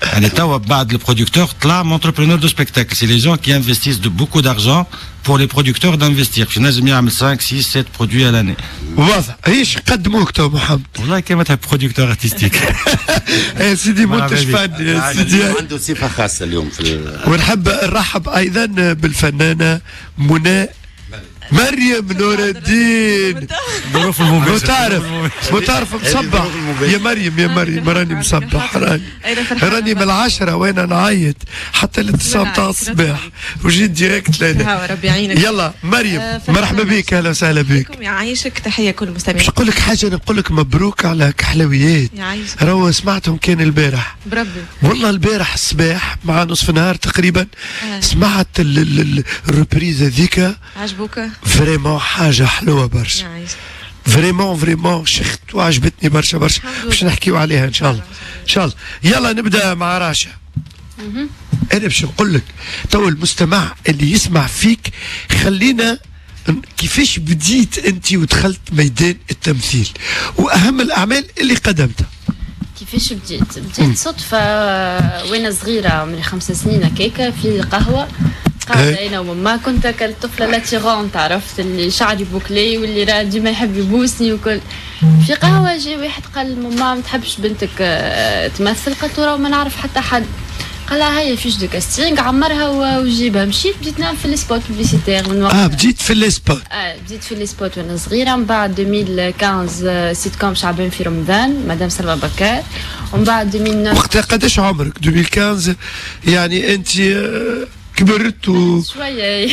يعني توا بعد البرودكتور طلع مونتربرونور دو سبيكتاكل، سي لي جون كي انفستيس دو بوكو دارجون بور لي برودكتور دانفستير، باش ينجم يعمل 5 6 7 برودوي على لاني. واضح. ايش قدموك تو محمد؟ والله كلمتها برودكتور ارتستيك. يا سيدي منتج فني يا سيدي، عنده صفة خاصة اليوم ونحب نرحب ايضا بالفنانة منى مريم نور الدين. ظروف المباشرة متعرف مصبح يا مريم راني مصبح، راني من 10 وانا نعيط حتى ل9 متاع الصباح وجيت ديريكت لهنا. ربي يعينك. يلا مريم مرحبا بك. اهلا وسهلا بك. يعيشك. تحيه كل المستمعين. باش نقول لك حاجه، نقول لك مبروك على كحلويات. يعيشك. راهو سمعتهم كان البارح بربي والله، البارح الصباح مع نصف نهار تقريبا سمعت الريبريز هذيك. عجبوك؟ فريمون حاجه حلوه برشا. فريمون شخت وعجبتني برشا باش نحكيو عليها ان شاء الله. ان شاء الله. يلا نبدا مع راشا. انا باش نقول لك تو المستمع اللي يسمع فيك، خلينا كيفاش بديت انت ودخلت ميدان التمثيل واهم الاعمال اللي قدمتها. كيفاش بديت صدفة وانا صغيرة عمري 5 سنين هكاكا في قهوة قاعدة أنا وماما. كنت كالطفلة لاتيغون، عرفت اللي شعري بوكلي واللي راه ديما يحب يبوسني وكل. في قهوة جي واحد قال ماما ما تحبش بنتك تمثل؟ قلت له راه ما نعرف حتى حد. قال لها هيا فيش دو كاستينغ عمرها وجيبها. مشيت بديت نعمل في السبوت بوبليسيتير من وقت. بديت في السبوت. بديت في السبوت وانا صغيرة. من بعد 2015 سيت كوم شعبان في رمضان مدام سلمى بكار. ومن بعد 2009 وقتها قداش عمرك؟ 2015 يعني انت كبرت شوية.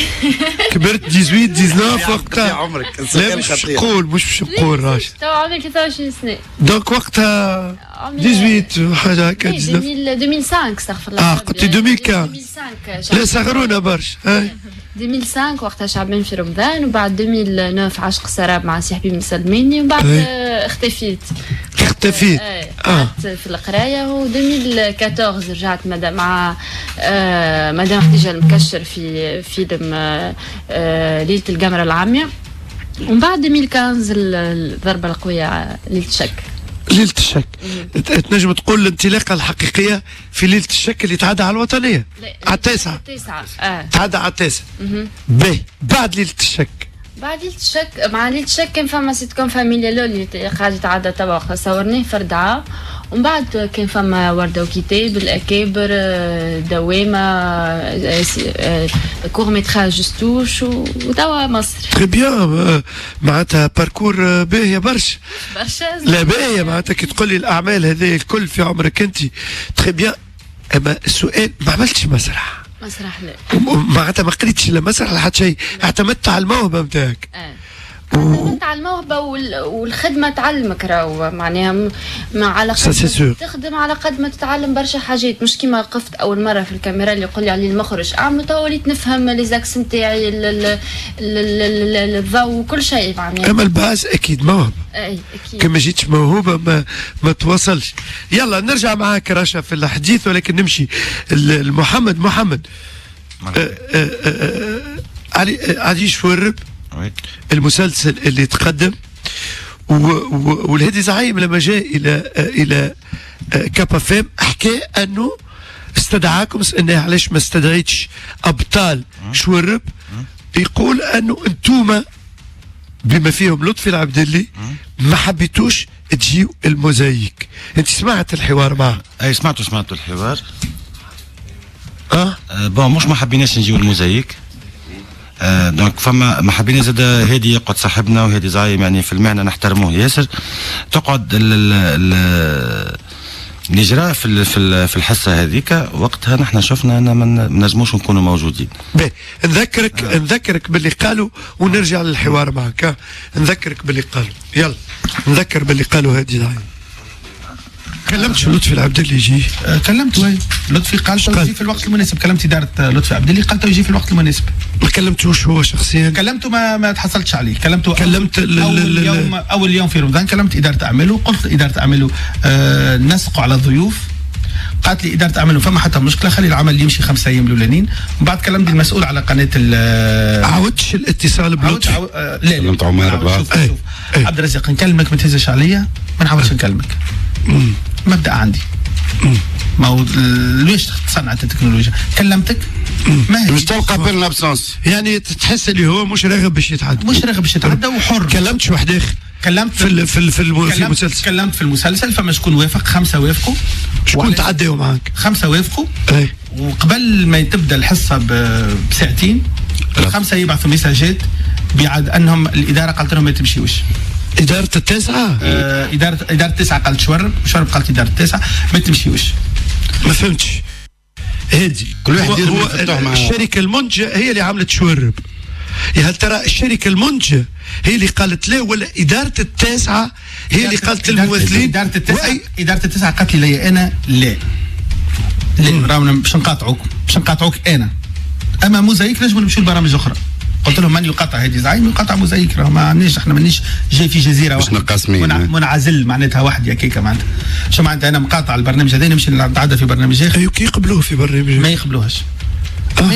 كبرت 18 19 وقتها عمرك. لا مش باش نقول راشد. تو عمري 23 سنة. دونك وقتها 18 حاجة هكا 2005 استغفر الله. قلت 2015. لا صغرونا برشا. 2005 وقتها شعبان في رمضان. وبعد 2009 عشق سراب مع سي حبيب مسلميني. وبعد اختفيت قعدت في القرايه. و 2014 رجعت مع مدام خديجه المكشر في فيلم ليله القمر العاميه. ومن بعد 2015 الضربه القويه ليله الشك. تنجم تقول الانطلاقه الحقيقيه في ليله الشك اللي تعدى على الوطنيه على التاسعه. تعدى على التاسعه. باهي بعد ليله الشك. مع ليله الشك كان فما سيت كوم فاميليا اللي قاعده تعدى توا صورناه في ردعه. ومن بعد كان فما ورده وكتاب الاكابر دوامه كور ميتراج جستوش وتوا مصر. تري بيان معناتها باركور باهيه برشا. لا باهيه معناتها كي تقول لي الاعمال هذه الكل في عمرك انت تري بيان. اما السؤال ما عملتش مسرح لا معناتها ما قريتش لا مسرح لا حتى شيء، اعتمدت على الموهبه نتاعك. اعتمدت على الموهبه والخدمه تعلمك راهو معناها على قد ما تخدم على قد ما تتعلم برشا حاجات مش كيما وقفت اول مره في الكاميرا اللي يقول لي عليه المخرج اعملوا تو وليت نفهم لي زاكس نتاعي الضوء وكل شيء معناها. اما الباس اكيد موهبه. اي اكيد. كما جيتش موهوبه ما توصلش. يلا نرجع معاك رشا في الحديث ولكن نمشي محمد علي شورب المسلسل اللي تقدم والهادي زعيم لما جاء الى كابا فيم حكى انه استدعاكم انه علاش ما استدعيتش ابطال شورب يقول انه انتوما بما فيهم لطفي العبدلي ما حبيتوش تجيو الموزايك. انت سمعت الحوار معه؟ اي سمعت الحوار. بون مش ما حبيناش نجيو الموزايك. دونك فما ما حبينا زاد هادي يقعد صاحبنا وهادي زعيم يعني في المهنه نحترموه ياسر. تقعد اللي جرى في الحصه هذيك وقتها نحن شفنا ان ما نجموش نكونوا موجودين. نذكرك باللي قالوا ونرجع للحوار معك. نذكرك باللي قالوا. يلا نذكر باللي قالوا هادي زعيم. كلمت لطفي العبدلي يجي؟ كلمت وي لطفي قال يجي في الوقت المناسب. كلمت اداره لطفي العبدلي قالت يجي في الوقت المناسب. ما كلمتوش هو شخصيا؟ كلمته ما تحصلتش عليه. كلمت اول يوم في رمضان كلمت اداره اعماله قلت اداره اعماله نسقوا على الضيوف. قالت لي اداره اعماله فما حتى مشكله خلي العمل يمشي 5 ايام الاولانيين. من بعد كلمت المسؤول على قناه عاودتش الاتصال بلطفي؟ لا كلمت عمر عبد الرزاق نكلمك ما تهزش عليا ما نعاودش نكلمك. مبدا عندي ما هو ليش تصنعت التكنولوجيا كلمتك ما هي مش تلقى بين لابسونس يعني تحس اللي هو مش راغب باش يتعدى وحر. كلمت واحد اخر كلمت في المسلسل. كلمت في المسلسل فما شكون وافق 5 وافقوا. شكون تعداوا معاك؟ 5 وافقوا. اي وقبل ما تبدا الحصه بساعتين ال5 يبعثوا ميساجات بعد انهم الاداره قالت لهم ما تمشيوش. إدارة التاسعة؟ إدارة التاسعة قالت شورب قالت إدارة التاسعة ما تمشيوش. ما فهمتش. هادي كل واحد يدير هو الشركة المنتجة هي اللي عملت شورب. هل ترى الشركة المنتجة هي اللي قالت لا ولا إدارة التاسعة هي اللي قالت للممثلين؟ إدارة التاسعة قالت لي أنا لا رانا باش نقاطعوك أنا. أما موزايك نجموا نمشيو لبرامج أخرى. قلت لهم من يقاطع هادي زعيم يقاطع موزايك. راه ما عندناش احنا مانيش جاي في جزيره واحده منعزل معناتها وحدي هكاكا معناتها شو معناتها انا مقاطع البرنامج هذا نمشي نتعدى في برنامج اخر. ايوه كي يقبلوه في برنامج ما يقبلوهاش.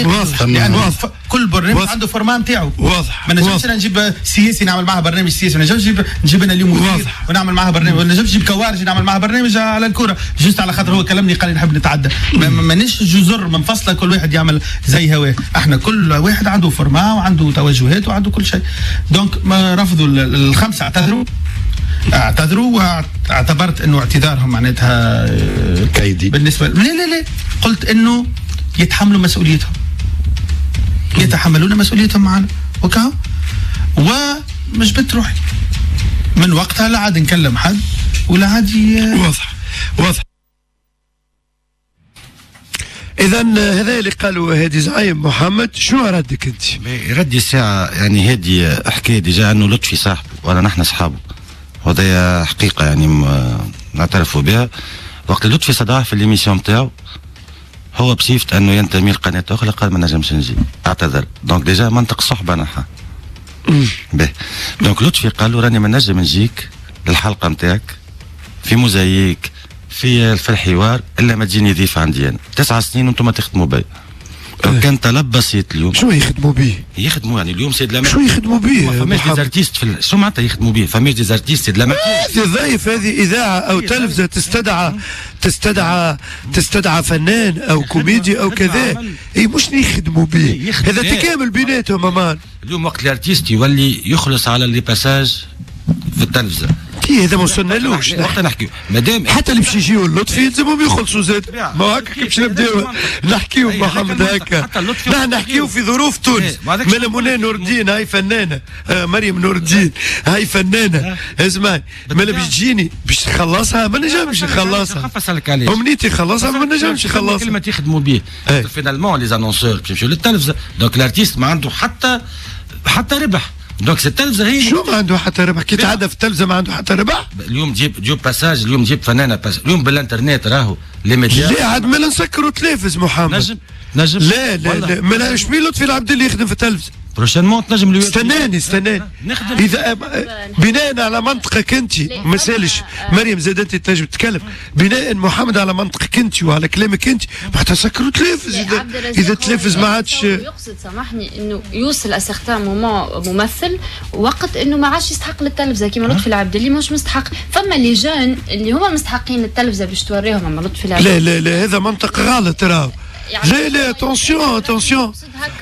واضح لأن كل برنامج عنده فورمان نتاعو. واضح. ما نجمش نجيب سياسي نعمل معاه برنامج سياسي، ما نجمش نجيب انا اليوم ونعمل معاه برنامج، ما نجمش نجيب كوارج نعمل معاه برنامج على الكره جوست على خاطر هو كلمني قال لي نحب نتعدى. مانيش جزر منفصله كل واحد يعمل زي هواه. احنا كل واحد عنده فورمان وعنده توجهات وعنده كل شيء. دونك ما رفضوا الخمسه اعتذروا واعتبرت انه اعتذارهم معناتها كيدي بالنسبه لا قلت انه يتحملوا مسؤوليتهم، يتحملون مسؤوليتهم معنا وكاو. ومش بتروحي من وقتها لا عاد نكلم حد ولا عاد واضح. اذا هذا اللي قالوا هادي زعيم محمد. شنو ردك انت؟ ردي الساعه يعني هادي حكايه ديجا انه لطفي صاحبه وانا نحن اصحابه، وهذا حقيقه يعني نعترفوا بها. وقت لطفي صداه في الليميسيون نتاعو هو بصيفه انه ينتمي لقناه اخرى قال ما نجمش نجي، اعتذر. دونك ديجا منطق الصحبه نحا باهي. دونك لطفي قال له راني ما نجم نجيك للحلقه نتاعك في موزايك في الحوار الا ما تجيني ضيف عندي انا. 9 سنين وانتم تخدموا بي. كان طلب بسيط اليوم. شو يخدموا به؟ يخدموا يعني اليوم سيد لامك. شو يخدموا به؟ فماش دي زارتيست شو معناتها يخدموا به؟ فماش دي زارتيست سيد لامك. هذه ضيف، هذه اذاعه او تلفزه تستدعى فنان او كوميدي او كذا. اي مش يخدموا به، هذا تكامل بيناتهم امان. اليوم وقت الارتيست يولي يخلص على لي باساج في التلفزه. هذا ما وصلنالوش. وقت نحكيو مادام حتى اللي باش يجيو اللطفي يلزمهم يخلصوا زاد. ما هكا باش نبداو نحكيو محمد هكا. نحكيو في ظروف تونس. مالا منى نور الدين هاي فنانه، مريم نور الدين هاي فنانه. اسمعي مالا باش تجيني باش تخلصها ما نجمش نخلصها. خفصلك عليه. امنيتي نخلصها ما نجمش نخلصها. كلمه يخدموا به. فينالمون لي زانونسور باش يمشيو للتلفزه. دونك الارتيست ما عنده حتى ربح. دونك سي التلفزه هي شو ما عنده حتى ربح؟ كي تعدى في التلفزه ما عنده حتى ربح؟ اليوم جيب باساج، اليوم جيب فنانه باساج، اليوم بالانترنت راهو لي ميديا. لا عاد ما نسكروا تلفز محمد. نجم لا ما شبيه لطفي العبد اللي يخدم في التلفزه. بروشينمون تنجم استناني اذا بناء على منطقك انت ما سالش مريم زاد انت تنجم تتكلم بناء محمد على منطقك انت وعلى كلامك انت ما تسكروا تلفز. اذا تلفز ما عادش يقصد سامحني انه يوصل اسيغتان مومون ممثل وقت انه ما عادش يستحق للتلفزه كيما لطفي العبد اللي مش مستحق. فما لي جون اللي هما مستحقين التلفزه باش توريهم اما لطفي العبد. لا هذا منطق غلط راهو. لا اتونسيون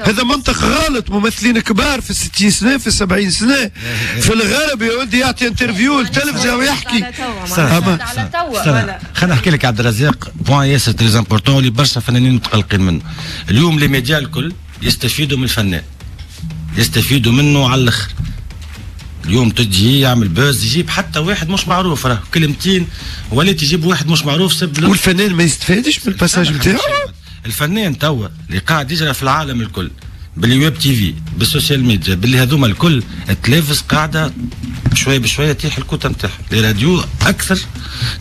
هذا منطق غلط. ممثلين كبار في 60 سنه في 70 سنه في الغرب يا ولدي يعطي انترفيو للتلفزه ويحكي. خلينا نحكي لك عبد الرزاق بوان ياسر تري امبورتون اللي برشا فنانين متقلقين منه. اليوم لي ميديا الكل يستفيدوا من الفنان، يستفيدوا منه على الاخر. اليوم تجي يعمل بوز يجيب حتى واحد مش معروف راه كلمتين ولات يجيب واحد مش معروف سب والفنان ما يستفادش من الباساج نتاعو. الفنان توا اللي قاعد يجرى في العالم الكل بالويب تي في بالسوشيال ميديا باللي هذوما الكل التلفز قاعده شويه بشويه تيح الكوتا نتاعها. لي راديو اكثر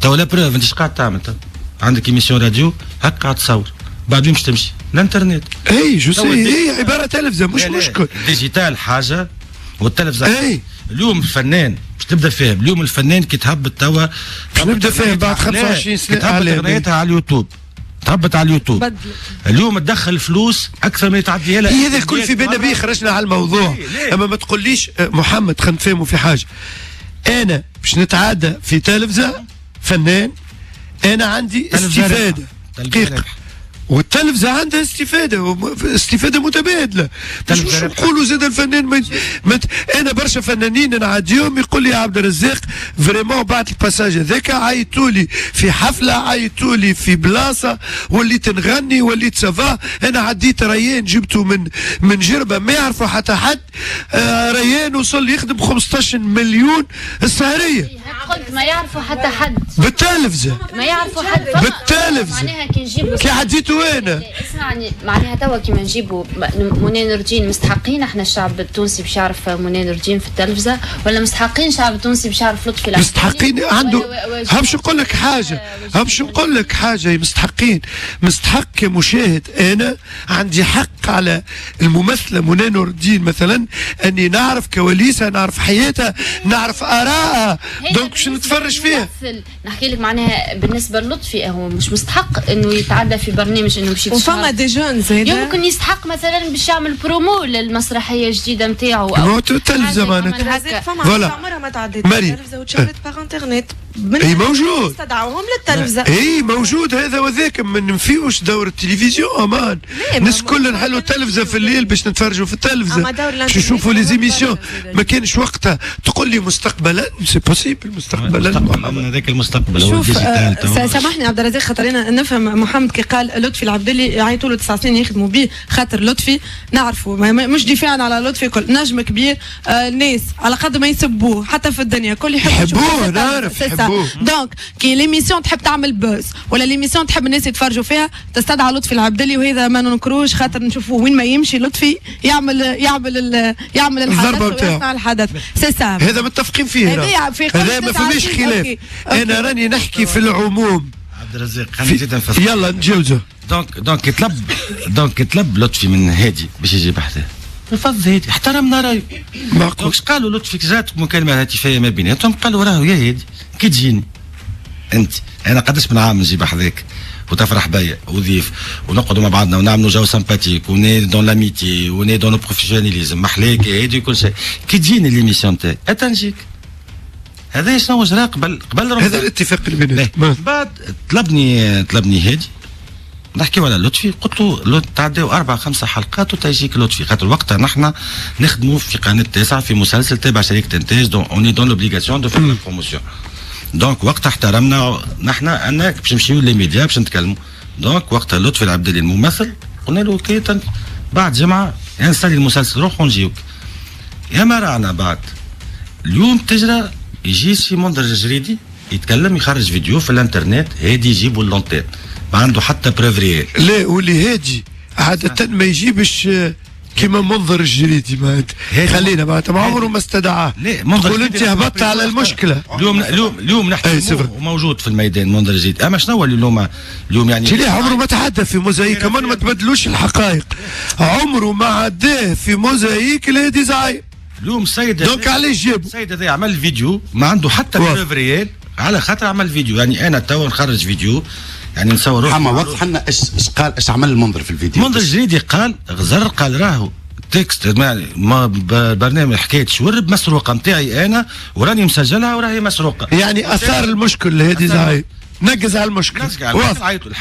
توا لا بروف. انت ايش قاعد تعمل توا؟ عندك ايميسيون راديو هكا قاعد تصور بعد مش تمشي الانترنت. اي جو سي هي عباره تلفزه مش مشكل. ديجيتال حاجه والتلفزه اليوم الفنان باش تبدا فاهم. اليوم الفنان كي تهبط توا نبدا فاهم بعد 25 سنه تهبط اغنيتها على اليوتيوب تهبط على اليوتيوب اليوم تدخل فلوس اكثر من يتعديها لها. هذا الكل في بالنا به خرجنا على الموضوع. اما ما تقوليش محمد خلينا نتفاهموا في حاجه. انا باش نتعدى في تلفزه فنان انا عندي استفاده دقيقه والتلفزه عندها استفاده متبادله. مش نقولوا زاد الفنان انا برشا فنانين نعديهم يقول لي يا عبد الرزاق فريمون بعد الباساج هذاك عيطوا لي في حفله عيطوا لي في بلاصه وليت نغني وليت سافا. انا عديت ريان جبته من جربه ما يعرفوا حتى حد. ريان وصل يخدم 15 مليون السهريه. قلت ما يعرفوا حتى حد بالتلفزه ما يعرفوا حد بالتلفزه. معناها كي نجيبوا كي عديتوا انا اسمعني معناها توا كيما نجيبوا منى نور الدين مستحقين احنا الشعب التونسي باش يعرف منى نور الدين في التلفزه ولا مستحقين الشعب التونسي باش يعرف لطفي العبد؟ مستحقين عنده. همش نقول لك حاجه مستحق كمشاهد. انا عندي حق على الممثله منى نور الدين مثلا اني نعرف كواليسها نعرف حياتها نعرف ارائها دونك باش نتفرج فيها. نحكي لك معناها بالنسبه للطفي هو مش مستحق انه يتعدى في برنامج انه باش وفما دي جون زيد يمكن يستحق مثلا باش يعمل برومو للمسرحيه الجديده نتاعو او التلفزه معناتها فما عمرها ما تعدت التلفزه وتشغلت باغ انترنت. اي موجود استدعوهم للتلفزه. اي موجود هذا وذاك ما ننفيوش دور التلفزيون امان. الناس كل نحلوا التلفزه في الليل باش نتفرجوا في التلفزه باش نشوفوا لي زيميسيون. ما كانش وقتها تقول لي مستقبلا سي بوسيبل مستقبلا هذاك المستقبل هو شوف الديجيتال. سامحني عبد الرزاق خاطر انا نفهم محمد كي قال لطفي العبد اللي يعيطوا له 9 سنين يخدموا به خاطر لطفي نعرفوا مش دفاعا على لطفي كل نجم كبير. الناس على قد ما يسبوه حتى في الدنيا كل يحبوه نعرف يحبوه. دونك كي ليميسيون تحب تعمل بوز ولا ليميسيون تحب الناس يتفرجوا فيها تستدعى لطفي العبدلي وهذا ما ننكروش خاطر نشوفوا وين ما يمشي لطفي يعمل الحدث ويصنع الحدث. سي سا هذا متفقين فيه هذا ما فماش خلاف. انا راني نحكي في العموم. عبد الرزاق خلينا جدا نفصل يلا نتجاوزوا. دونك يطلب لطفي من هادي باش يجي بحثه نفض هادي احترمنا رايه. دونك قالوا لطفي جات مكالمه هاتفيه ما بيناتهم قالوا راهو يا هادي كي تجيني انت انا قداش من عام نجي بحذاك وتفرح بيا وضيف ونقعدوا مع بعضنا ونعملوا جو سامباتيك وني دون لاميتي وني دون بروفيسيوناليزم محلاك هادي كل شيء. كي تجيني ليميسيون تاعي نجيك. هذا شنو جرى قبل رمضان. هذا الاتفاق اللي بيننا. بعد طلبني هادي نحكيو على لطفي قلت له تعداو 4-5 حلقات وتجيك لطفي خاطر وقتها نحن نخدموا في قناه 9 في مسلسل تابع شركه انتاج دون اوني دون لوبليغاسيون دو فير لا بروموسيون. دونك وقتها احترمنا نحن انك باش نمشيو للميديا باش نتكلموا. دونك وقتها لطفي العبدلي الممثل قلنا له اوكي بعد جمعه انسالي المسلسل روح ونجيوك. يا مرانا بعد اليوم تجرى يجي سيمون درجريدي يتكلم يخرج فيديو في الانترنت هادي يجيبوا اللونتين ما عنده حتى بروف ريال. لا واللي هادي عاده ما يجيبش كيما منظر الجريدي معناتها خلينا معناتها ما عمره ما استدعاه. تقول انت هبطت على المشكله. اليوم نحكي موجود في الميدان منظر الجريدي. اما شنو اللي اليوم يعني ليه عمره ما تعدى في موزايك. كمان ما تبدلوش الحقائق. عمره ما عداه في موزايك الهادي زعيم. اليوم السيد دونك علاش جابوا؟ السيد هذا عمل فيديو ما عنده حتى بروف ريال على خاطر عمل فيديو. يعني انا توا نخرج فيديو يعني نصور روحي. اما وضح لنا ايش قال، ايش عمل المنظر في الفيديو. المنظر الجريدي قال غزر، قال راهو تكست ما برنامج حكايه شورب مسروقه نتاعي انا وراني مسجلها وراهي مسروقه. يعني اثار المشكل هذه زعيم نقز على المشكل.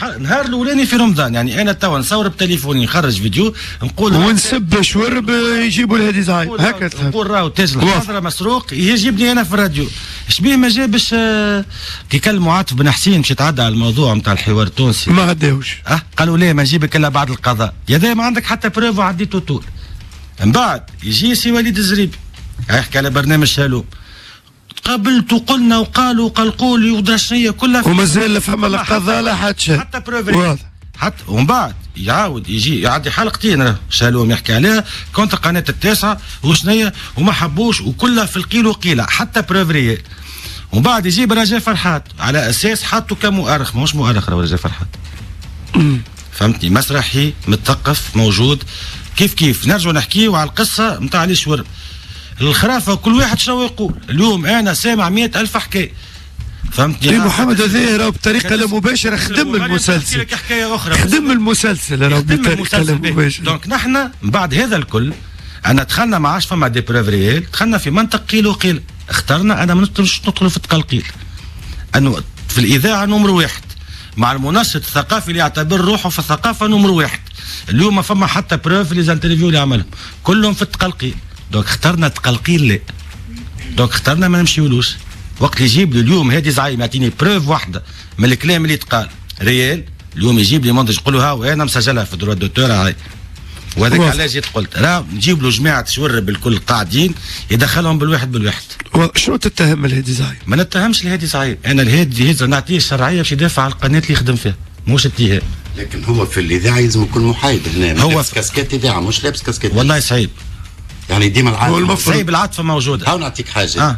النهار الاولاني في رمضان يعني انا توا نصور بتليفوني نخرج فيديو نقول ونسب شورب يجيبوا الهادي زعيم هكا نقول راهو تاج الحاضره مسروق يجيبني انا في الراديو. شبيه ما جابش كي كلموا عاطف بن حسين باش يتعدى على الموضوع نتاع الحوار التونسي ما عداوش. قالوا ليه ما نجيبك الا بعد القضاء. يا ما عندك حتى بروف عديته طول. من بعد يجي سي وليد الزريبي يحكي على برنامج شالوم. قابلت وقلنا وقالوا قلقولي ودرشنيه كلها ومازال لا فما لا قضاء لا حتى شيء حتى بروف حتى. ومن بعد يعاود يجي يعدي حلقتين شالوم يحكي عليها كونتر قناه التاسعه وشنيه وما حبوش وكلها في القيل وقيله حتى بروف ريال. ومن بعد يجيب رجاء فرحات على اساس حطوا كمؤرخ ماهوش مؤرخ رجاء فرحات. فهمتني مسرحي متثقف موجود كيف نرجعوا نحكيوا على القصه نتاع لي شورب الخرافه. كل واحد شنو يقول. اليوم انا سامع 100,000 حكايه فهمتني. اي محمد هذا راهو بطريقه لا مباشره خدم المسلسل. حكايه اخرى خدم المسلسل راهو بطريقه لا مباشره. دونك نحن من بعد هذا الكل انا دخلنا ما عادش فما دي بروف ريال. دخلنا في منطق قيل وقيل. اخترنا انا ما نقدرش ندخلوا في التقلقيل انه في الاذاعه نمر واحد مع المنشط الثقافي اللي يعتبر روحه في الثقافه نمر واحد. اليوم ما فما حتى بروف لي زانترفيو اللي عملهم كلهم في التقلقيل. دونك اخترنا التقلقيل لا. دونك اخترنا ما نمشيولوش. وقت اللي يجيب لي اليوم هادي زعيم يعطيني بروف واحده من الكلام اللي يتقال ريال اليوم يجيب لي منتج يقول له ها وانا مسجلها في دروا دوتور هاي. وهذاك علاش جيت قلت راه نجيب له جماعه شورب الكل قاعدين يدخلهم بالواحد. شنو تتهم الهادي زعيم؟ ما نتهمش الهادي زعيم. انا الهادي هذا نعطيه الشرعيه باش يدافع على القناه اللي يخدم فيها مش اتهام. لكن هو في الاذاعه لازم يكون محايد هنا. هو لابس كاسكيت اذاعه مش لابس كاسكيت. والله صعيب يعني ديما العاطفه صعيب العاطفه موجوده. هاو نعطيك حاجه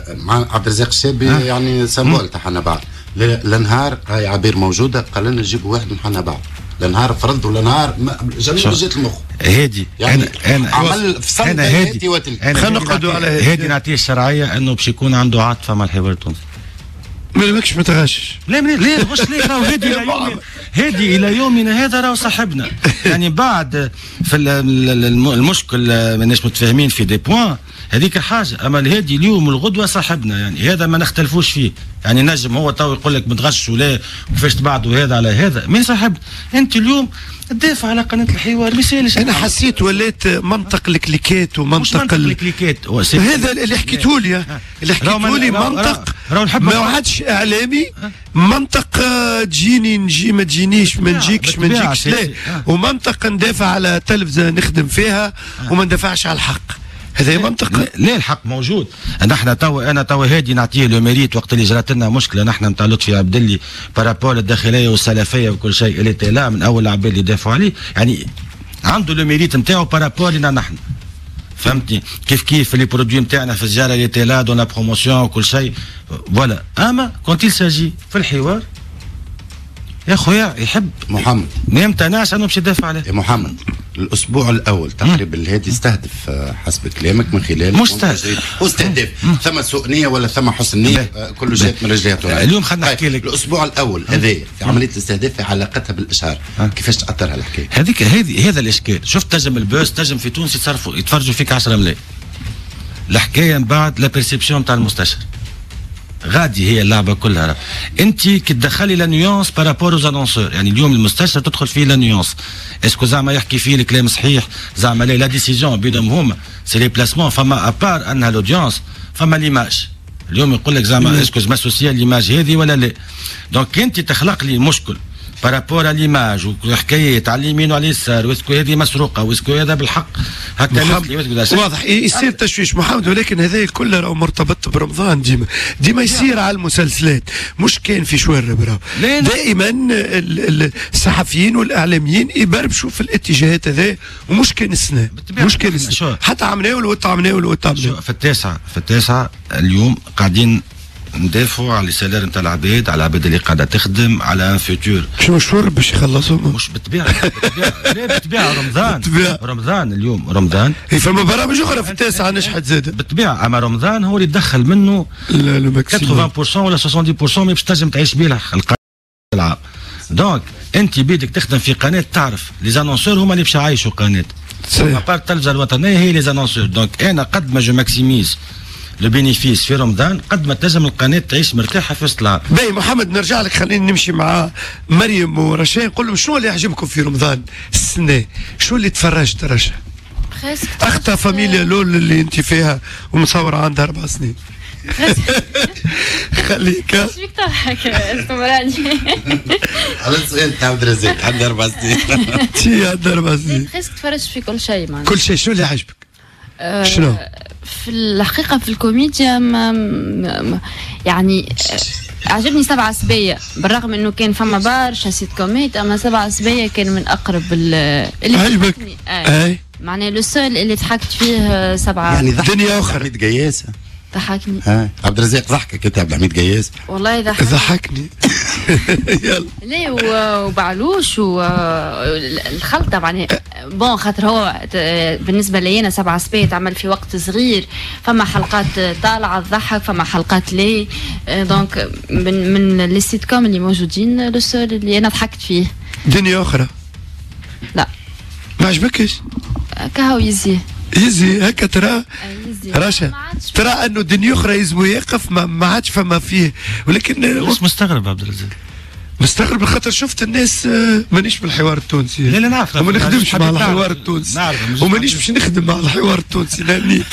مع عبد الرزاق الشابي يعني سمول تاع حنا بعض. النهار هاي عبير موجوده قال لنا نجيبوا واحد من حنا بعض. النهار فرض ولا نهار جميع جات المخ هادي. يعني انا عمل في صمت هادي خلينا نقعدوا على هادي نعطيه الشرعيه انه باش يكون عنده عاطفه مع الحوار التونسي. ما ماكش متغشش. لا مش ليه راهو هادي الى يومنا هذا راهو صاحبنا. يعني بعد في المشكل ماناش متفاهمين في دي بوان هذيك حاجه. اما الهادي اليوم والغدوه صاحبنا يعني هذا ما نختلفوش فيه. يعني نجم هو تو يقول لك متغش ولا وكيفاش تبعدوا هذا على هذا ما صاحب. انت اليوم تدافع على قناه الحوار ما يسالش. انا حسيت وليت منطق الكليكات ومنطق الكليكات هذا اللي حكيته لي منطق ما عادش اعلامي. منطق تجيني ما تجينيش ما نجيكش لا. ومنطق ندافع على تلفزه نخدم فيها وما ندافعش على الحق. هذا منطق. لا الحق موجود. نحن انا هادي نعطيه لو ميريت وقت اللي جرت لنا مشكله نحن نتاع لطفي عبد اللي بارابول الداخليه والسلفيه وكل شيء اللي لا من اول العباد اللي يدافعوا عليه يعني عنده لو ميريت نتاعو بارابول لنا نحن. فهمتني كيف لي برودوي نتاعنا في الجاره اللي لا دون لا بروموسيون وكل شيء فوالا. اما كونت يساجي في الحوار يا خويا يحب محمد ما يمتنعش انه باش يدافع عليه. يا محمد الاسبوع الاول تقريبا الهادي استهدف حسب كلامك من خلال مستهدف ثم سوء نيه ولا ثم حسن نيه كله جات من رجليها. اليوم خلينا نحكي لك الاسبوع الاول هذا في عمليه الاستهداف علاقتها بالاشهار كيفاش تاثر على الحكايه هذا الاشكال. شفت تنجم البوس تنجم في تونس يتفرجوا فيك 10 ملايين. الحكايه من بعد لا بيرسيبسيون تاع المستشار غادي هي اللعبه كلها. انت كي تدخلي لا نيونس بارابور اوز انونسور يعني اليوم المستشفى تدخل فيه لا نيونس اسكو زعما يحكي فيه الكلام صحيح زعما لا ديسيجن بيدهم هما سي لي بلاسمون فما ابار انها لودينس فما ليماج. اليوم يقول لك زعما اسكو مسوسيه ليماج هذه ولا لا. دونك انت تخلق لي مشكل بارابور على ليماج وحكايات على اليمين وعلى اليسار، واسكو هذه مسروقه واسكو هذا بالحق هكا واضح يصير تشويش محمد، ولكن هذا كله راهو مرتبط برمضان ديما يصير على المسلسلات، مش كان في شوارب راهو دائما الصحفيين والاعلاميين يبربشوا في الاتجاهات هذا، ومش كان السنه مش كان السنه حتى عملناه في التاسعه اليوم قاعدين ندافعوا على السالير نتاع العباد، على العباد اللي قاعده تخدم، على ان فيتور. شو شهور باش يخلصوا؟ مش بالطبيعه لا بالطبيعه رمضان اليوم رمضان. فما برامج اخرى في التاسعه نجحت زادت بالطبيعه، اما رمضان هو اللي دخل منه 80% ولا 70% ما باش تنجم تعيش بيه العام. دونك انت بيدك تخدم في قناه تعرف لي زانونسور هما اللي باش يعيشوا قناه. ابار التلفزه الوطنيه هي لي زانونسور، دونك انا قد ما جو ماكسيميز لو بينيفيس في رمضان قد ما تنجم القناه تعيش مرتاحه في وسط العام. باهي محمد نرجع لك، خلينا نمشي مع مريم ورشا، نقول لهم شنو اللي يعجبكم في رمضان السنه؟ شنو اللي تفرجت رشا؟ اختها فاميليا لول اللي انت فيها ومصوره عندها 4 سنين. خليك ايش بيك تضحك استمراني؟ على السؤال تاع عبد الرزاق عندها 4 سنين. شي عندها 4 سنين. خاصك تفرجت في كل شيء معناها. كل شيء. شنو اللي عجبك؟ شنو؟ في الحقيقة في الكوميديا يعني عجبني 7 سبايا، بالرغم انه كان فما برشا سيت كوميد، اما 7 سبايا كان من اقرب اللي عجبك؟ اي معناها لو سول اللي ضحكت فيه 7. يعني دنيا اخرى. حميد قياس ضحكني. عبد الرزاق ضحكك انت عبد الحميد قياس؟ والله ضحكني. يلا ليه وبعلوش والخلطه معناها بون، خاطر هو بالنسبه لي انا 7 سبايا تعمل في وقت صغير، فما حلقات طالعه تضحك، فما حلقات ليه، دونك من لي سيت كوم اللي موجودين لو سول اللي انا ضحكت فيه. دنيا اخرى لا ما عجبكش؟ كهو يزي هكا ترى رشا، ترى انه دنيا اخرى يزمو يقف ما عادش فما فيه، ولكن مش مستغرب عبد الرزاق، مستغرب خاطر شفت الناس مانيش بالحوار التونسي. لا نعرف، وما نخدمش مع الحوار التونسي، ومانيش باش نخدم مع الحوار التونسي لانيك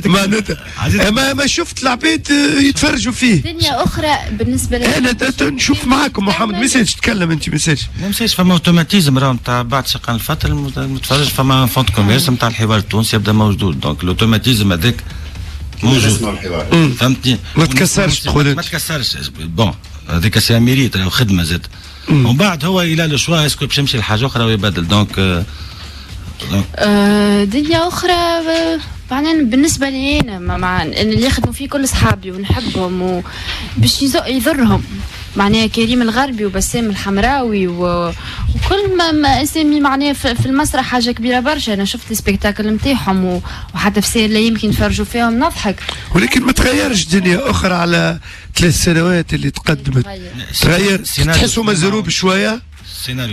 معناتها ما شفت العباد يتفرجوا فيه. دنيا اخرى بالنسبه لي انا نشوف معاكم محمد، ما يسالش تتكلم انت، ما يسالش فما اوتوماتيزم راهو نتاع بعد شقان الفتره المتفرج، فما فونت كوميرس نتاع الحوار التونسي يبدا موجود، دونك الاوتوماتيزم هذاك موجود. فهمتني؟ ما تكسرش تقول ما تكسرش. بون هذيك سي ميريت راهو خدمه زاد، ومن بعد هو الى لو شوا اسكو باش يمشي لحاجه اخرى ويبدل. دونك دنيا اخرى بعدين بالنسبه لي انا مع اللي يخدموا فيه كل اصحابي ونحبهم باش يضرهم، معناها كريم الغربي وبسام الحمراوي وكل ما اسامي معناها في المسرح حاجه كبيره برشا. انا شفت السبيكتاكل نتاعهم وحتى في سير اللي يمكن نتفرجوا فيهم نضحك، ولكن ما تغيرش دنيا اخرى على 3 سنوات اللي تقدمت. تغير تحسوا مزروب شويه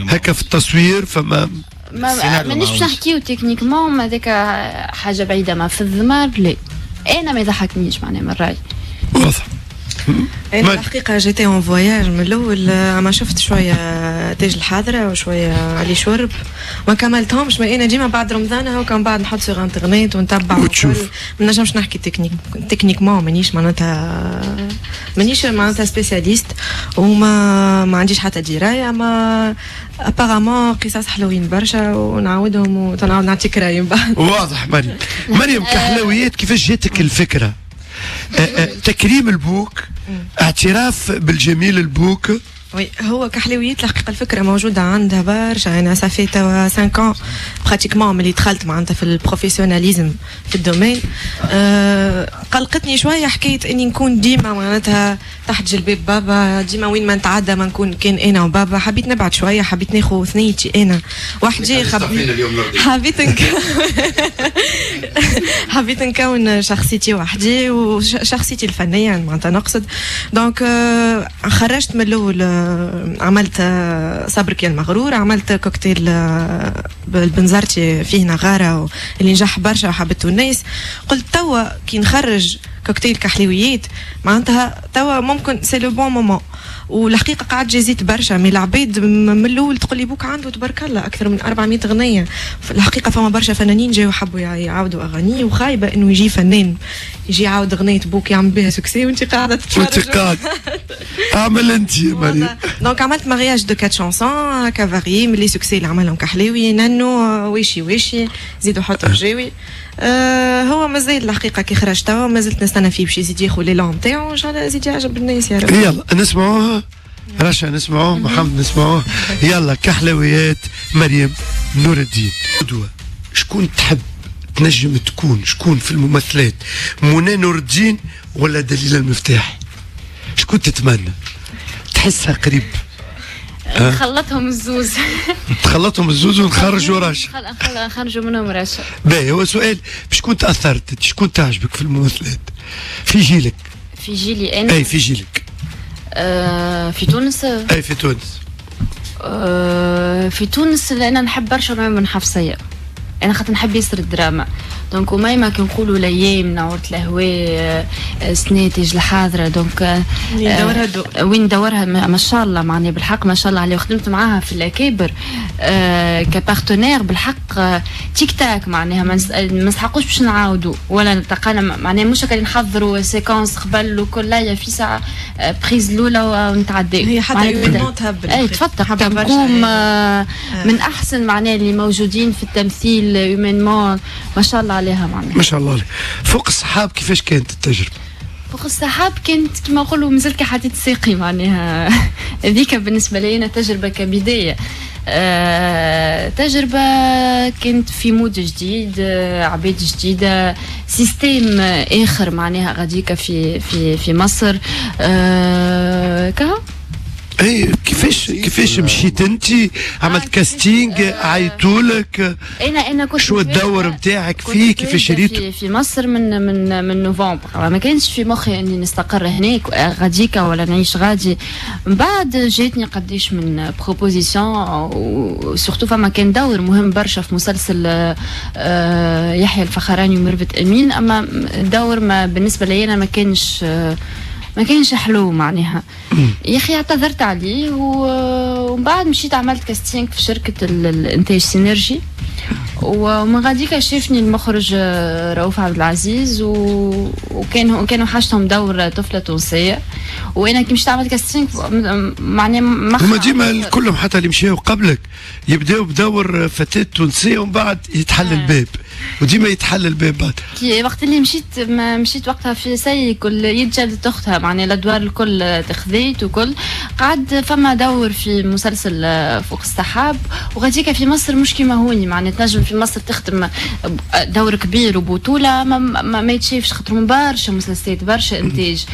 هكا في التصوير، فما مانيش باش نحكيو تكنيكمون هذاك حاجه بعيده، ما في الضمار لا انا ما يضحكنيش معناها من رايي. واضح. انا الحقيقه جيتي اون فواياج من الاول، ما شفت شويه تاج الحاضره وشويه علي شورب، ما كملتهمش. ما انا ديما بعد رمضان هاو كان بعد نحط سوغ انترنيت ونتبع وتشوف. ما نجمش نحكي تكنيكمون، مانيش معناتها سبيسياليست، وما عنديش حتى درايه. ما ابارامون قصص حلوين برشا ونعاودهم وتنعاود نعطيك راي من بعد. واضح. مريم كحلويات كيفاش جاتك الفكره؟ تكريم البوك، اعتراف بالجميل البوك. وي هو كحلويات الحقيقه الفكره موجوده عندها برشا. انا صافي توا 5 ans براتيكمون ملي دخلت معناتها في البروفيسيوناليزم في الدومين. قلقتني شويه حكايه اني نكون ديما معناتها تحت جلباب بابا، ديما وين ما نتعدى ما نكون كان انا وبابا. حبيت نبعد شويه، حبيت ناخذ ثنيتي انا وحدي، حبيت نكون شخصيتي وحدي وشخصيتي الفنيه معناتها نقصد. دونك خرجت من الاول، عملت صبرك يا المغرور، عملت كوكتيل بالبنزرتي فيه نغاره اللي نجح برشا وحبته الناس. قلت توا كي نخرج كوكتيل كحلويات معناتها توا ممكن سي لو بون مومون. والحقيقه قعدت جازيت برشا من العباد من الاول تقول لي بوك عنده تبارك الله اكثر من 400 اغنيه. في الحقيقه فما برشا فنانين جاوا حبوا يعاودوا اغاني، وخايبه انه يجي فنان يجي يعاود اغنيه بوك يعمل بها سكسي وانت قاعده تتفرج اعمل انت يا مريم. دونك عملت مارياج دو 4 شانسون كافاري من لي سوكسي اللي عملهم كحلاوي نانو ويشي زيدوا حطوا رجاوي. هو مازال الحقيقه كي خرج توا مازلت نستنى فيه باش يزيد ياخذ لي لون نتاعو ان شاء الله يزيد يعجب الناس يا رب. يلا نسمعوها رشا، نسمعوه محمد، نسمعوه. يلا كحلويات مريم نور الدين. شكون تحب تنجم تكون؟ شكون في الممثلات؟ منى نور الدين ولا دليلة المفتاح؟ شكون تتمنى تحسها قريب؟ نخلطهم الزوز. تخلطهم الزوز ونخرجوا رشا. نخرجوا منهم رشا. باهي، هو سؤال بشكون تاثرت؟ شكون تعجبك في الممثلات في جيلك؟ في جيلي انا؟ اي في جيلك. في تونس؟ اي في تونس. في تونس لان نحب برشا ميمون حفصية. انا خاطر نحب ياسر الدراما. دونك وميمة كي نقولوا الايام نورة الهواء سناتج الحاضره. دونك وين ندورها ما شاء الله معني بالحق ما شاء الله عليه. وخدمت معاها في الاكابر كبارتنير بالحق تيك تاك معناها ما نسحقوش باش نعاودوا ولا نتقنا معناها مش كان نحضروا سيكونس قبل وكل لا في ساعه بريز الاولى ونتعدى. هي حتى ايفينمون تهبل. اي تفتح تقوم من احسن معناها اللي موجودين في التمثيل ايفينمون ما شاء الله عليها معناها. ما شاء الله عليها. فوق السحاب كيفاش كانت التجربه؟ فوق السحاب كانت كما نقولوا مازال كحديد ساقي معناها. هذيك بالنسبه لي انا تجربه كبدايه. تجربه كانت في مود جديد، عباد جديده، سيستيم اخر معناها غاديكا في مصر. كها اي كيفاش مشيت انت؟ عملت كاستينج؟ عيطولك؟ انا كنت شو الدور نتاعك فيه؟ كيفاش ريتو؟ في مصر من نوفمبر. ما كانش في مخي اني نستقر هناك غاديكا ولا نعيش غادي. من بعد جاتني قديش من بروبوزيسيون وسورتو فما كان دور مهم برشا في مسلسل يحيى الفخراني وميرفت امين. اما دور ما بالنسبه لي انا ما كانش حلو معناها. يا اخي اعتذرت عليه ومن بعد مشيت عملت كاستينغ في شركه الانتاج سينرجي. ومن غاديكا شافني المخرج رؤوف عبد العزيز وكانوا حاجتهم دور طفله تونسيه. وانا كي مشيت عملت كاستينغ معناها هما ديما كلهم حتى اللي مشاو قبلك يبداو بدور فتاه تونسيه ومن بعد يتحل الباب، وديما يتحل الباب بعد. كي وقت اللي مشيت وقتها في سي كل يتجدد اختها معناها الادوار الكل تخذيت وكل قعد فما دور في مسلسل فوق السحاب. وغاديكا في مصر مش كيما هوني معناها تنجم في مصر تخدم دور كبير وبطوله ما يتشافش خاطر من برشا مسلسلات برشا انتاج.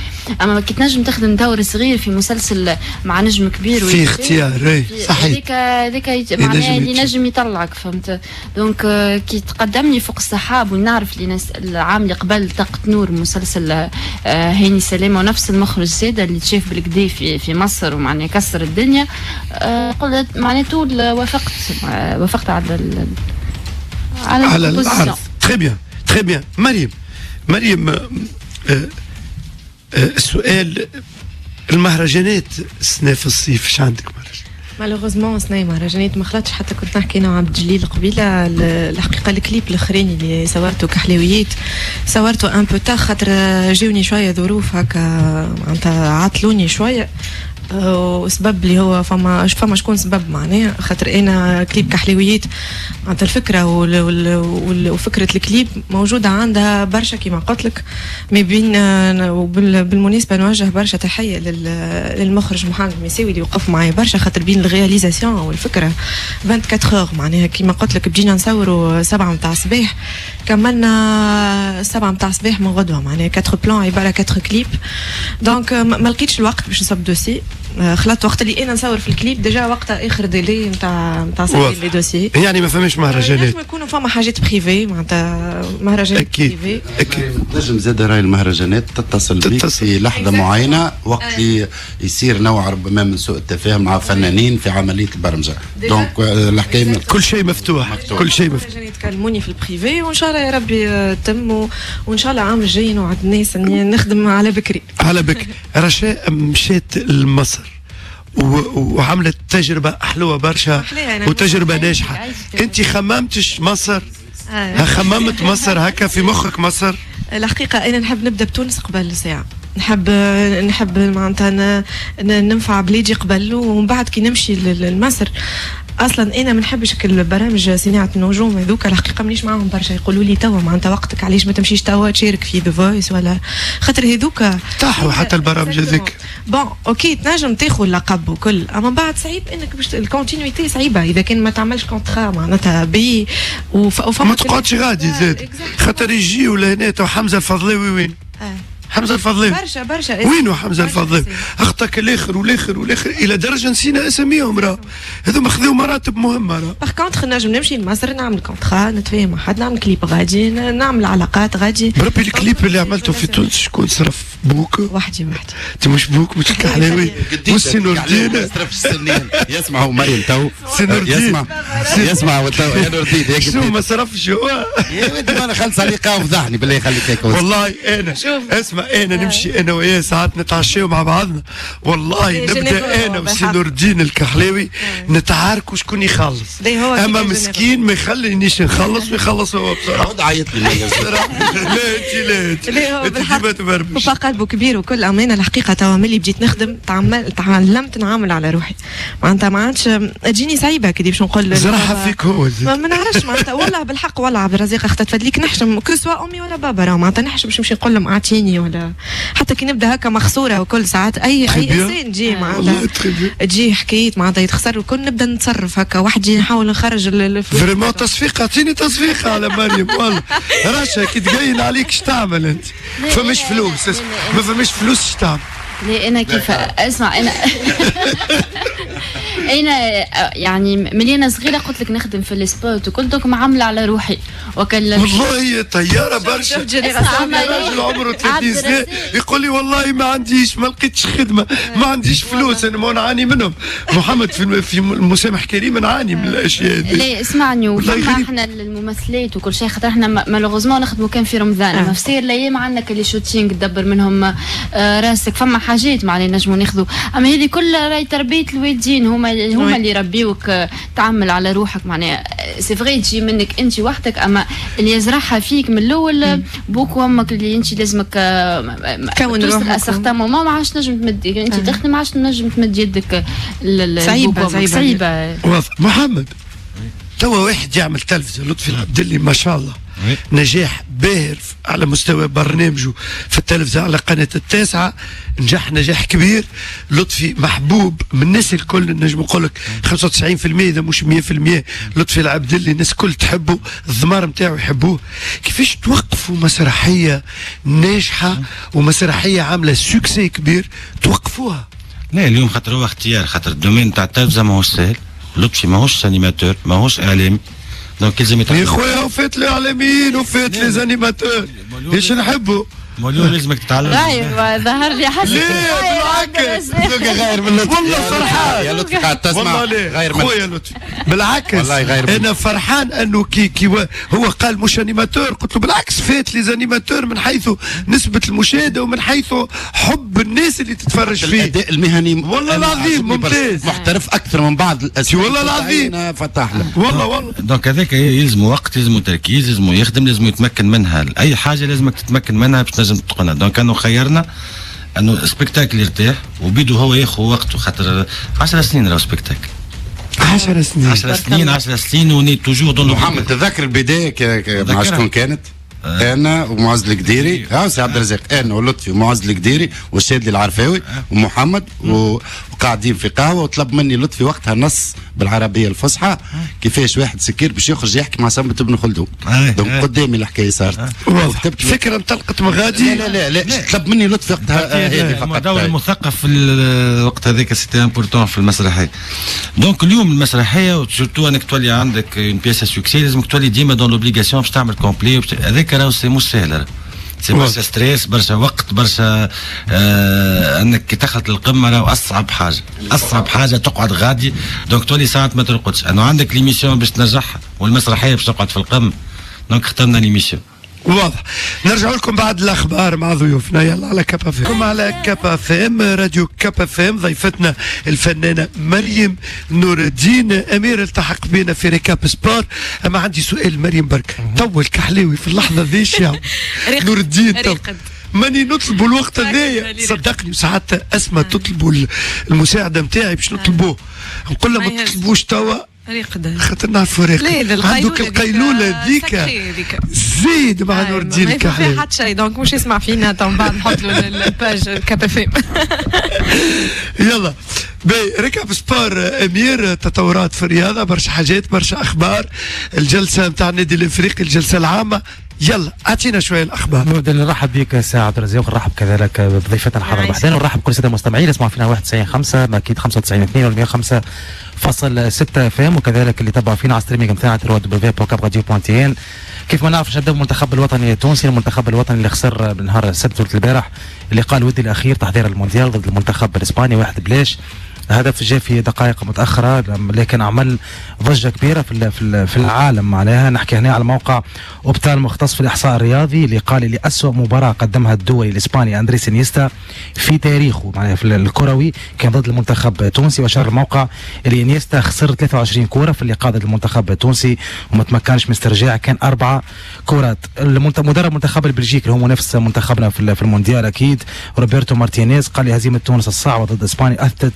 اما كي تنجم تخدم دور صغير في مسلسل مع نجم كبير في اختيار صحيح. هذيك معناها اللي نجم يطلعك فهمت. دونك كي تقدمني فوق السحاب ونعرف اللي العام اللي قبل طاقة نور مسلسل هاني سلامه ونفس المخرج ساده اللي تشاف بالكدا في مصر ومعناها كسر الدنيا. قلت معناها طول وافقت على العرض. تري بيان. مريم السؤال المهرجانات السنه في الصيف اش عندك مهرجان؟ مالوغوزمون سناي مهرجانات ما خلطش حتى كنت نحكي انا وعبد الجليل قبيله. الحقيقه الكليب الاخراني اللي صورته كحلويات صورته ان بو تاع خاطر جاوني شويه ظروف هكا معناتها عطلوني شويه. وسبب اللي هو فما شكون سبب معناه خاطر انا كليب كحلويات معناتها الفكره وفكره الكليب موجوده عندها برشا كما قلت لك ما بين. وبالمناسبه نوجه برشا تحيه للمخرج محمد مساوي اللي وقف معايا برشا خاطر بين الرياليزاسيون والفكره 24 اور معناها كما قلت لك بدينا نصوروا 7 متاع الصباح كملنا 7 متاع الصباح من غدوه معناها 4 بلان عباره 4 كليب. دونك ما لقيتش الوقت باش نصب دوسي. خلطت وقت اللي انا نصور في الكليب ديجا وقتها اخر ديلي نتاع صافي لي دوسي. يعني ما فماش مهرجانات. يكونوا فما حاجات بريفي معناتها مهرجانات بريفي. نجم زاد راي المهرجانات تتصل بك في لحظه معينه وقت اللي يصير نوع ربما من سوء التفاهم مع فنانين في عمليه البرمجه. دونك الحكايه كل شيء مفتوح. كل شيء مفتوح. يتكلموني في البريفي وان شاء الله يا ربي تم وان شاء الله عام الجاي نوعد الناس اني نخدم على بكري. رشا مشيت لمصر وعملت تجربة حلوة برشا وتجربة ناجحة. انت خممتش مصر؟ خممت مصر هكا في مخك مصر؟ الحقيقه انا نحب نبدا بتونس قبل ساعه، نحب معناتها ننفع بلادي قبل، ومن بعد كي نمشي لمصر. اصلا انا ما نحبش البرامج صناعه النجوم هذوك، الحقيقه مانيش معاهم برشا، يقولوا لي توا معناتها وقتك علاش ما تمشيش توا تشارك في ذا فويس ولا خاطر هذوك طاحوا حتى البرامج هذيك. بون اوكي تنجم تاخذ اللقب وكل، اما بعد صعيب انك باش الكونتينيتي صعيبه اذا كان ما تعملش كونترا معناتها بي ما تقعدش غادي زاد خاطر يجيو لهنا وحمزه الفضلاوي وين؟ حمزه الفضلاوي برشا وينو حمزه الفضلاوي؟ اخطاك الاخر والاخر الى درجه نسينا اساميهم راه هذوما خذوا مراتب مهمه راه. باغ كونتخ نجم نمشي لمصر نعمل كونترا نتفاهم مع حد، نعمل كليب غادي، نعمل علاقات غادي. بربي الكليب اللي عملته في تونس شكون صرف؟ بوك؟ وحدي انت مش بوك مش الكحلاوي وسي نور الدين صرف السنين يسمعوا مريم تو سي نور الدين يسمع تو يا نور الدين شنو ما صرفش هو يا ودي ما انا خلص عليك وفضحني بالله يخليك هيك. والله انا اسمع انا نمشي انا وياه ساعات نتعشاو مع بعضنا والله نبدا انا وسي نور الدين الكحلاوي نتعاركوا شكون يخلص، اما مسكين ما يخلينيش نخلص ويخلص هو بصراحه. عيط لي لا انت ديما تبربش قلبه كبير وكل امانه. الحقيقه توا ملي بديت نخدم تعلمت نعامل على روحي معناتها ما عادش تجيني صعيبه كي باش نقول زرعها فيك هو ما نعرفش معناتها والله بالحق والله عبد الرزاق اختي تفدليك نحشم كو سوا امي ولا بابا راه معناتها نحشم باش نمشي نقول لهم اعطيني ولا حتى كي نبدا هكا مخسوره وكل ساعات اي انسان تجي معناتها تجي حكايات معناتها يتخسر وكل نبدا نتصرف هكا وحدي نحاول نخرج الفلوس. فريمون تصفيق اعطيني تصفيق على مريم والله رشا كي تقين عليك اش تعمل انت؟ فماش فلوس ما فماش فلوس اش تعمل؟ ليه انا كيف اسمع انا يعني ملي انا صغيره قلت لك نخدم في السبوت وكنت معامله على روحي وكل والله طياره برشا. راجل عمره 30 سنه يقول لي والله ما عنديش ما لقيتش خدمه ما عنديش فلوس انا ما نعاني منهم. محمد في المسامح كريم نعاني من الاشياء هذه. لا اسمعني وفما احنا الممثلات وكل شيء خاطر احنا مالوغوزمون نخدموا كان في رمضان اما في سير الايام عندنا اللي شوتينغ تدبر منهم راسك فما حاجات معناها نجموا ناخذوا اما هذه كلها راهي تربيه الوالدين هما اللي يربيوك تعمل على روحك معناها سي فغي تجي منك انت وحدك اما اللي يزرعها فيك من الاول بوك وامك اللي انت لازمك تكون روحك اسختها ماما ما عادش تنجم تمد انت تخدم ما عادش تنجم تمد يدك صعيبه واضح. محمد توا واحد يعمل تلفزه لطفي العبدلي ما شاء الله نجاح باهر على مستوى برنامجه في التلفزة على قناة التاسعة نجاح كبير. لطفي محبوب من الناس الكل نجم نقول لك 95% إذا مش 100%. لطفي العبدلي الناس الكل تحبه الضمار نتاعو يحبوه. كيفاش توقفوا مسرحية ناجحة ومسرحية عاملة سوكسي كبير توقفوها؟ لا اليوم خاطر هو اختيار خاطر الدومين تاع التلفزة ماهوش سهل. لطفي ماهوش انيماتور ماهوش اعلامي دونك لازم يا خويا وفات الاعلاميين وفات لي زانيماتور ايش نحبوا اليوم لازمك تتعلم. راهي ظهر لي حسن بالعكس غير من لطفي والله فرحان يا لطفي قاعد تسمع غير خويا لطفي بالعكس انا فرحان انه كي هو قال مش انيماتور قلت له بالعكس فات لي زانيماتور من حيث نسبه المشاهده ومن حيث حب الناس اللي تتفرج فيه. الاداء المهني والله العظيم ممتاز محترف اكثر من بعض الاسماء والله العظيم فتح له والله دونك هذاك يلزم وقت يلزم تركيز يلزم يخدم لازم يتمكن منها اي حاجه لازمك تتمكن منها باش تنجم تتقنها. دونك كانوا خيرنا انه سبيكتاكل يرتاح وبيدو هو ياخذ وقته خاطر 10 سنين راهو سبيكتاكل 10 سنين وني توجور دون محمد تذكر البدايه مع شكون كانت؟ انا ومعز القديري سي عبد الرزاق انا ولطفي ومعز القديري والشادلي العرفاوي ومحمد وقاعدين في قهوه وطلب مني لطفي وقتها نص بالعربيه الفصحى كيفاش واحد سكير باش يخرج يحكي مع سمت بن خلدون. دونك قدامي الحكايه صارت فكره انطلقت مغادي. لا طلب مني لطفي وقتها هذه فقط دور المثقف في الوقت هذاك سيتي امبورتون في المسرحيه. دونك اليوم المسرحيه سورتو انك تولي عندك اون بياس سوكسي لازمك تولي ديما دون لوبليغاسيون باش تعمل كومبلي هذاك راهو سي مش سهل سي برشا ستريس برشا وقت برشا انك كي تخلط القمه راهو اصعب حاجه تقعد غادي. دونك تولي ساعات ما ترقدش انه عندك ليميسيون باش تنجحها والمسرحيه باش تقعد في القمه. دونك اخترنا ليميسيون واضح. نرجع لكم بعد الاخبار مع ضيوفنا. يلا على كابا فيم، على كابا فيم، راديو كابا فيم. ضيفتنا الفنانه مريم نور الدين امير التحق بنا في ريكاب سبور. اما عندي سؤال مريم برك، طول كحلاوي في اللحظه ذي نور الدين ماني نطلبوا الوقت هذايا، صدقني. وساعات اسمى تطلبوا المساعده نتاعي باش نطلبوه، نقول لها ما تطلبوش توا خاطر نعرفوا راقد. عندك القيلوله ذيك زيد مع نور الدين الكحلاوي. ما في حتى شيء دونك مش يسمع فينا تو بعد نحط له الباج كابا فيم. يلا ركب سبور امير، تطورات في الرياضه، برشا حاجات، برشا اخبار. الجلسه نتاع النادي الافريقي، الجلسه العامه، يلا اعطينا شويه الاخبار. نبدا نرحب بك سي عبد الرزاق، نرحب كذلك بضيفتنا الحاضر بحذنا، ونرحب بكل الساده المستمعين يسمعوا فينا 91.5 اكيد 95.2 ولا 105.6 FM، وكذلك اللي تبعوا فينا على ستريمينج نتاع www.cabradio.tn. كيف ما نعرف نبدا المنتخب الوطني التونسي، المنتخب الوطني اللي خسر نهار السبت ثلث البارح، اللي قال ودي الاخير تحضير المونديال ضد المنتخب الاسباني 1-0. هدف جاء في دقائق متاخره، لكن عمل ضجه كبيره في العالم. معناها نحكي هنا على موقع اوبتال مختص في الاحصاء الرياضي، اللي قال لي اسوء مباراه قدمها الدولي الاسباني اندريس انيستا في تاريخه معناها في الكروي كان ضد المنتخب التونسي. واشار الموقع اللي انيستا خسر 23 كوره في اللقاء ضد المنتخب التونسي وما تمكنش من استرجاع، كان 4 كرات. مدرب المنتخب البلجيكي اللي هو منافس منتخبنا في المونديال اكيد روبرتو مارتينيز قال لي هزيمه تونس الصعبه ضد اسبانيا اثبتت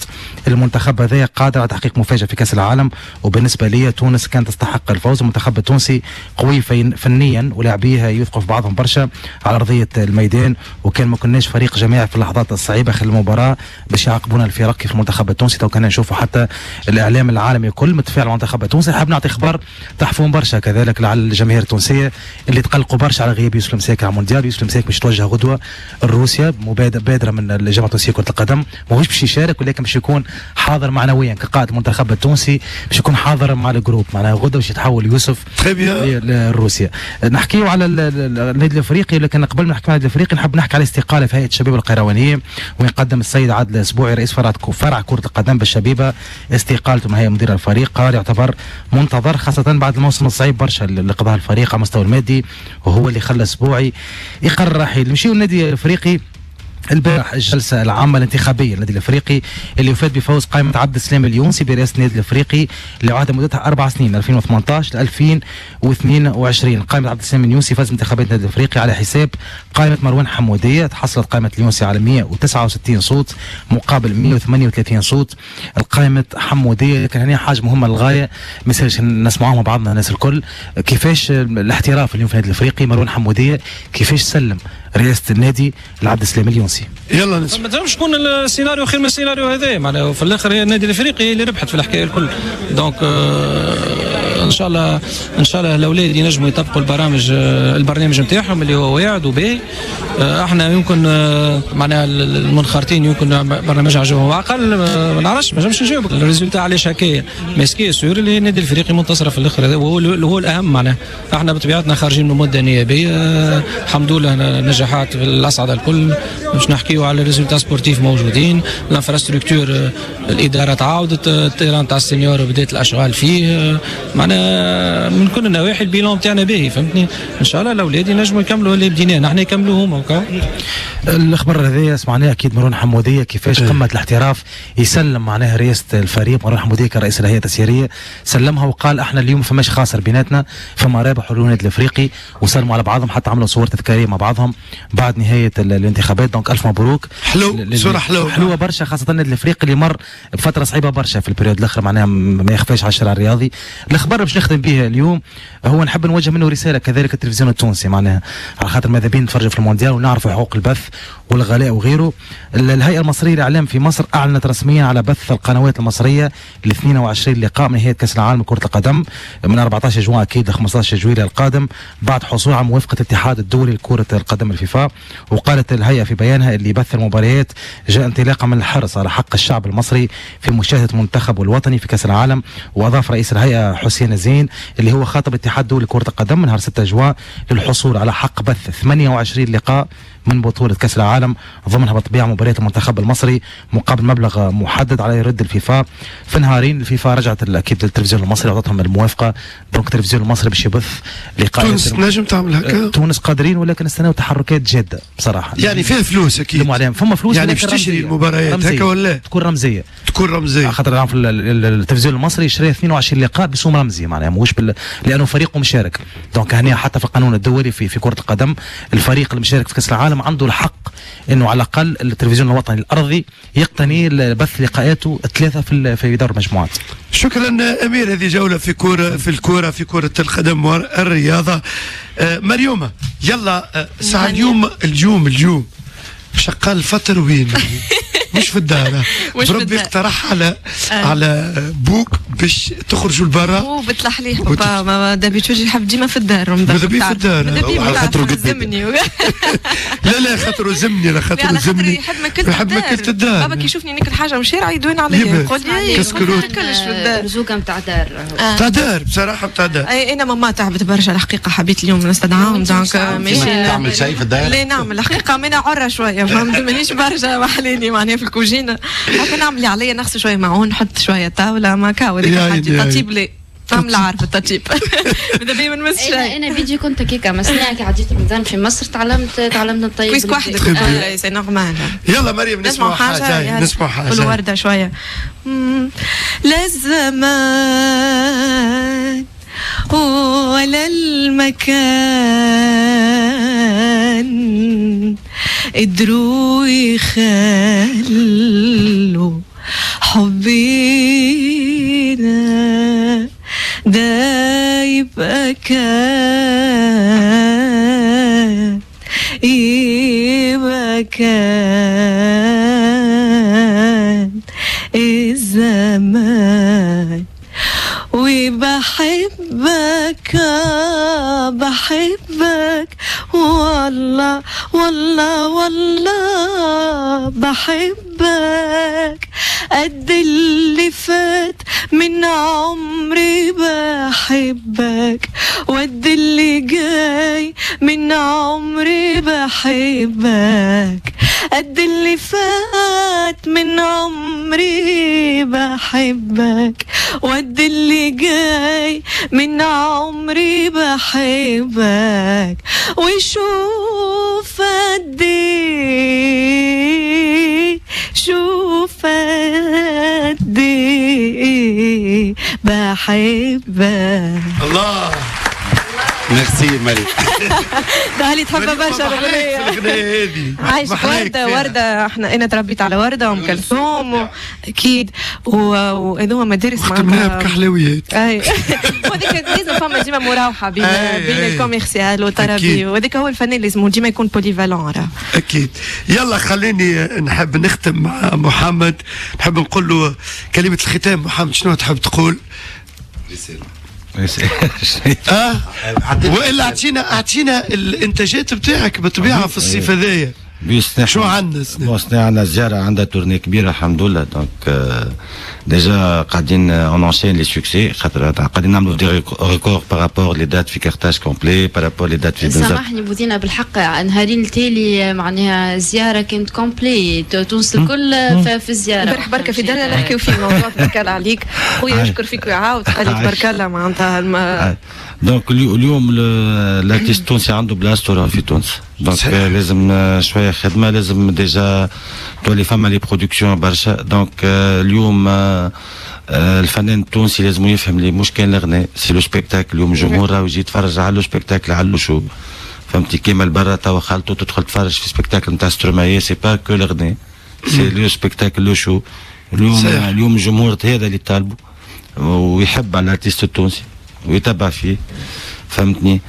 المنتخب هذا قادر على تحقيق مفاجاه في كاس العالم، وبالنسبه لي تونس كانت تستحق الفوز. المنتخب التونسي قوي فنيا ولاعبيه يوثقوا في بعضهم برشا على ارضيه الميدان، وكان ما كناش فريق جماعي في اللحظات الصعيبه خلال المباراه باش يعاقبونا الفرق في المنتخب التونسي. تو كان نشوفوا حتى الاعلام العالمي الكل متفاعل مع المنتخب التونسي. حاب نعطي اخبار تحفون برشا كذلك على الجماهير التونسيه اللي تقلقوا برشا على غياب يوسف المساك على المونديال. يوسف المساك باش يتوجه غدوه لروسيا، بادره من الجامعه التونسيه كره القدم، ماهوش باش يشارك ولكن باش يكون حاضر معنويا كقائد المنتخب التونسي، باش يكون حاضر مع الجروب. معناها غدا باش يتحول يوسف لروسيا. نحكيو على النادي الافريقي، لكن قبل ما نحكي على النادي الافريقي نحب نحكي على استقاله في هيئه الشباب القيروانيه، وين قدم السيد عادل الاسبوعي رئيس فرع كره القدم بالشبيبه استقالته من هيئه مدير الفريق. قرار يعتبر منتظر خاصه بعد الموسم الصعيب برشا اللي قضاه الفريق على المستوى المادي، وهو اللي خلى الاسبوعي يقرر الرحيل. نمشيو النادي الافريقي البارح الجلسه العامه الانتخابيه للنادي الافريقي اللي وفات بفوز قائمه عبد السلام اليونسي برئاسه النادي الافريقي اللي عهد مدتها 4 سنين 2018 ل 2022. قائمه عبد السلام اليونسي فاز بانتخابات النادي الافريقي على حساب قائمه مروان حموديه. تحصلت قائمه اليونسي على 169 صوت مقابل 138 صوت القائمه حموديه. لكن هنا حاجه مهمه للغايه ما يصيرش نسمعوها مع بعضنا الناس الكل، كيفاش الاحتراف اليوم في النادي الافريقي مروان حموديه كيفاش سلم رئاسه النادي لعبد السلام اليونسي. يلا نسمع. ما تنجمش تكون السيناريو خير من السيناريو هذا، معناها في الاخر هي النادي الافريقي اللي ربحت في الحكايه الكل. دونك ان شاء الله الاولاد ينجموا يطبقوا البرنامج نتاعهم اللي هو واعد وباهي. احنا يمكن معناها المنخرطين يمكن برنامج عجبهم اقل، ما نعرفش ما نجمش نجاوبك الريزولتا علاش هكايا. مسكي سور اللي النادي الافريقي منتصر في الاخر، هذا هو الاهم. معناها احنا بطبيعتنا خارجين من مده نيابيه، الحمد لله نجاحات في الاصعده الكل. باش نحكيو على الريزولتا سبورتيف موجودين، الانفراستركتور الاداره تعاودت، التيران تاع السينيور بدات الاشغال فيه، معناها من كل النواحي البيلون تاعنا باهي، فهمتني. ان شاء الله الاولاد ينجموا يكملوا اللي بديناه، نحن يكملوا هما. الاخبار هذه سمعناها اكيد مروان حموديه كيفاش قمه الاحتراف يسلم معناها رئاسه الفريق. مروان حموديه كرئيس الهيئه التسييريه سلمها وقال احنا اليوم فماش خاسر بيناتنا، فما رابح النادي الافريقي، وسلموا على بعضهم حتى عملوا صور تذكاريه مع بعضهم بعد نهايه الانتخابات. دونك الف مبروك. صوره حلوه برشا، خاصه النادي الافريقي اللي مر بفتره صعيبه برشا في البريود الاخر، معناها ما يخفاش على الشارع الرياضي. الاخبار باش نختم بها اليوم هو نحب نوجه منه رساله كذلك التلفزيون التونسي، معناها على خاطر ماذا بين نتفرجوا في المونديال ونعرفوا حقوق البث والغلاء وغيره. الهيئه المصريه للاعلام في مصر اعلنت رسميا على بث القنوات المصريه ل 22 لقاء من نهايه كاس العالم لكره القدم من 14 جوان اكيد ل 15 جويلية القادم، بعد حصول على موافقه الاتحاد الدولي لكره القدم الفيفا. وقالت الهيئه في بيانها اللي بث المباريات جاء انطلاقا من الحرص على حق الشعب المصري في مشاهده المنتخب الوطني في كاس العالم. واضاف رئيس الهيئه حسين زين اللي هو خاطب الاتحاد الدولي لكره القدم من نهار 6 جوان للحصول على حق بث 28 لقاء من بطولة كأس العالم، ضمنها بالطبيعة مباريات المنتخب المصري مقابل مبلغ محدد على يرد الفيفا. في نهارين الفيفا رجعت اكيد للتلفزيون المصري وعطتهم الموافقة، دونك التلفزيون المصري باش يبث لقاءات. تونس نجم تعمل هكا؟ تونس قادرين، ولكن نستناو تحركات جادة بصراحة. يعني فيها فلوس اكيد. عليهم فما فلوس يعني باش تشري المباريات هكا ولا تكون رمزية؟ تكون رمزية. خاطر في التلفزيون المصري شرى 22 لقاء باسم رمزي معناها مش لانه فريقه مشارك. دونك هنا حتى في القانون الدولي في كرة القدم الفريق المشارك في كأس العالم عنده الحق انه على الاقل التلفزيون الوطني الارضي يقتني بث لقاءاته الثلاثة في دور المجموعات. شكرا امير. هذه جولة في كرة القدم والرياضة. مريومة يلا ساعة اليوم شقال الفطر وين؟ مش في الدار. ربي اقترح على بوك باش تخرجوا لبرا وبتلحليح بابا ما دابيتوج يحب ديما في الدار. ماذا بيه في الدار؟ على خاطرو زمني. لا خاطرو زمني. لا خاطرو زمني يحب ماكلة الدار. بابا كي يشوفني ناكل حاجه من الشارع يدوين عليا يقول لي كسكروت كلش في الدار. رزوقه نتاع دار. تاع دار بصراحه تاع دار. اي انا ماما تعبت برشا الحقيقه، حبيت اليوم نستدعاهم دونك ماشي تعمل شيء في الدار. لا نعمل الحقيقه مانا عره شويه مانيش برشا محليني معناها في الكوجينه. هكا نعمل اللي عليا، نغسل شويه معون، نحط شويه طاوله ما كاو حاجه تطيب لي نعمل عارفه التطيب. ماذا بيا ما نمس شيء. انا فيديو كنت كيكا مسناك كي عديت رمضان في مصر تعلمت نطيب كويس وحدك. سي نورمال. يلا مريم نسمع حاجه. نسمع حاجه والورده شويه. لا الزمان ولا المكان قدروا يخلوا حبينا ده يبقى كان الزمان. وبحبك والله والله والله بحبك قد اللي فات من عمري بحبك، وقد اللي جاي من عمري بحبك، قد اللي فات من عمري بحبك، وقد اللي جاي من عمري بحبك. وشوف قد ايه شوف قد ايه بحبك. الله ميرسي مريم. ده تحبها برشا الاغنيه هذه. عايش ورده انا تربيت على ورده وام كلثوم اكيد، وهذوما مدارس معاها بكحلويات. اي وهذيك لازم فما ديما مراوحه بين الكوميرسيال والطربي، وهذاك هو الفنان لازم ديما يكون بوليفالون. اكيد. يلا خليني نحب نختم مع محمد، نحب نقول له كلمه الختام. محمد شنو تحب تقول؟ والا اعطينا الانتاجات بتاعك بالطبيعه في الصيف هذايا. شو عندنا زياره عندها تورني كبيره الحمد لله. دونك ديجا قاعدين اونشين لي سوكسي، خاطر قاعدين نعملوا دي ريكور بارابور لي دات في كارتاج كومبلي بارابور لي دات في بنزرت. سامحني بودينا بالحق نهارين التالي معناها زياره كانت كومبلي تونس الكل في الزياره. امبارح بركه في دارنا نحكيو في الموضوع تبارك الله عليك خويا، يشكر فيك ويعاود قال لي تبارك الله معناتها. دونك اليوم الارتيست التونسي عنده بلاصته في تونس، دونك لازم شويه خدمه، لازم ديجا تولي فما لي برودكسيون برشا. دونك اليوم الفنان التونسي لازم يفهم لي مش كان الغناء سي لو سبيكتاكل. اليوم الجمهور راهو يجي يتفرج على لو سبيكتاكل على لو شو، فهمتي؟ كيما البرا توا خالته تدخل تتفرج في سبيكتاكل نتاع سترومايي، سي با كو الغناء سي لو سبيكتاكل لو شو. اليوم الجمهور هذا اللي طالبه ويحب على الارتيست التونسي ويتبع فيه، فهمتني؟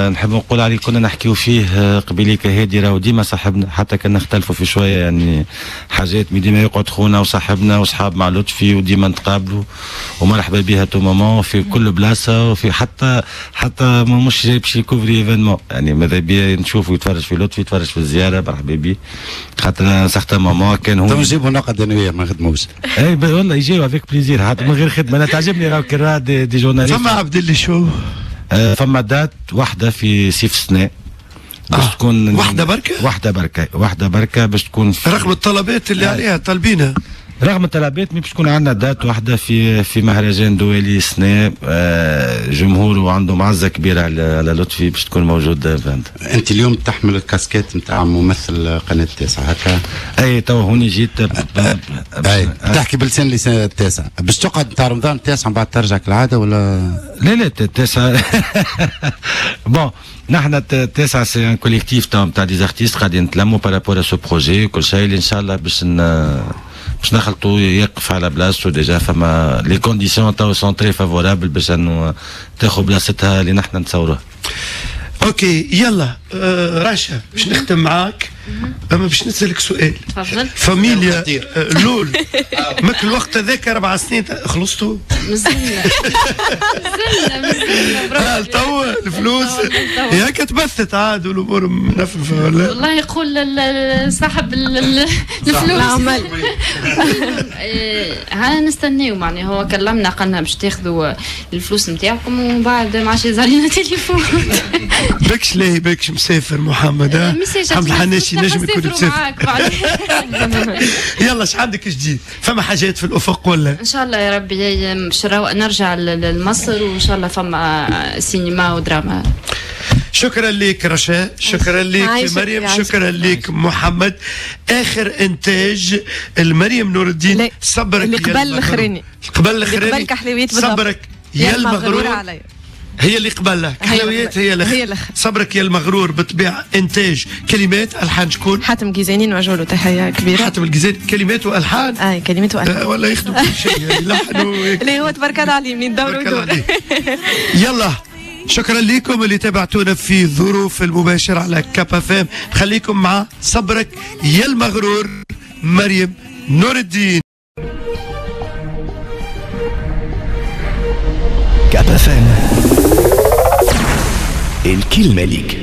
نحب نقول عليه كنا نحكيو فيه قبيليك هادي راهو ديما صاحبنا، حتى كنا نختلفوا في شويه يعني حاجات، مي ديما يقعد خونا وصاحبنا وصحاب مع لطفي، وديما نتقابلوا ومرحبا بها تو مومون في كل بلاصه، وفي حتى مش جاي باش يكوفري ايفينمون، يعني ماذا بيا نشوفه يتفرج في لطفي، يتفرج في الزياره، مرحبا بيه. خاطر ساعتها مومون كان هو نجيبوا نقد انا وياه ما نخدموش. اي والله يجيو افيك بليزير حتى من غير خدمه. انا تعجبني راهو كي دي جورناليست. فما عبد اللي شو فما دات واحدة في سيف سنة باش تكون واحده بركه باش تكون رغم الطلبات اللي عليها طالبينها، رغم الطلبات باش تكون عندنا دات واحده في مهرجان دولي سنة، جمهوره عنده معزه كبيره على لطفي باش تكون موجود. فهمت انت اليوم تحمل الكاسكيت نتاع ممثل قناه التاسعه هكا؟ اي تو هوني جيت اي تحكي بلسان لسان التاسع، باش تقعد نتاع رمضان التاسع بعد ترجع كالعاده ولا لا التاسع بون نحن التاسع سي ان كوليكتيف تاع دي زارتيست قاعدين نتلموا بارابور سو بروجي كل شيء اللي ان شاء الله باش نخلطوا يقف على بلاصتو. ديجا فما لي كونديسيون تاو سون تري فافورابل باش انه تاخذ بلاصتها اللي نحن نتصوروها. اوكي يلا رشا باش نختم معاك، اما باش نسالك سؤال. تفضل. فاميليا لول ماك الوقت هذاك 4 سنين خلصتوا؟ مازلنا توا الفلوس ياك تبثت عاد والامور منفذه ولا؟ والله يقول صاحب الفلوس العمل ها نستنيو معناها هو كلمنا قالنا باش تاخذوا الفلوس نتاعكم ومن بعد ما عادش يظهر لنا تليفون. بكش ليه بكش مسافر محمد؟ حمد الحناشي نجم يكون مسافر. يلا اش عندك جديد؟ فما حاجات في الافق ولا؟ ان شاء الله يا ربي نرجع لمصر وان شاء الله فما سينما ودراما. شكرا لك رشا، شكرا لك مريم، شكرا لك محمد. اخر انتاج المريم نور الدين صبرك اللي قبل الاخراني قبل كحلويات صبرك يا المغرور علي. هي اللي قبلها حلويات هي الاخر. صبرك يا المغرور بطبيعه انتاج كلمات الحان شكون؟ حاتم جيزاني نوجه له تحيه كبيره. حاتم الجيزاني كلمات والحان؟ كلمات والحان ولا يخدم كل شيء يلحنوا اللي هو تبارك الله عليه من دور يلا شكرا لكم اللي تابعتونا في ظروف المباشر على كاب اف ام. خليكم مع صبرك يا المغرور مريم نور الدين. كاب اف ام الكلمة ليك.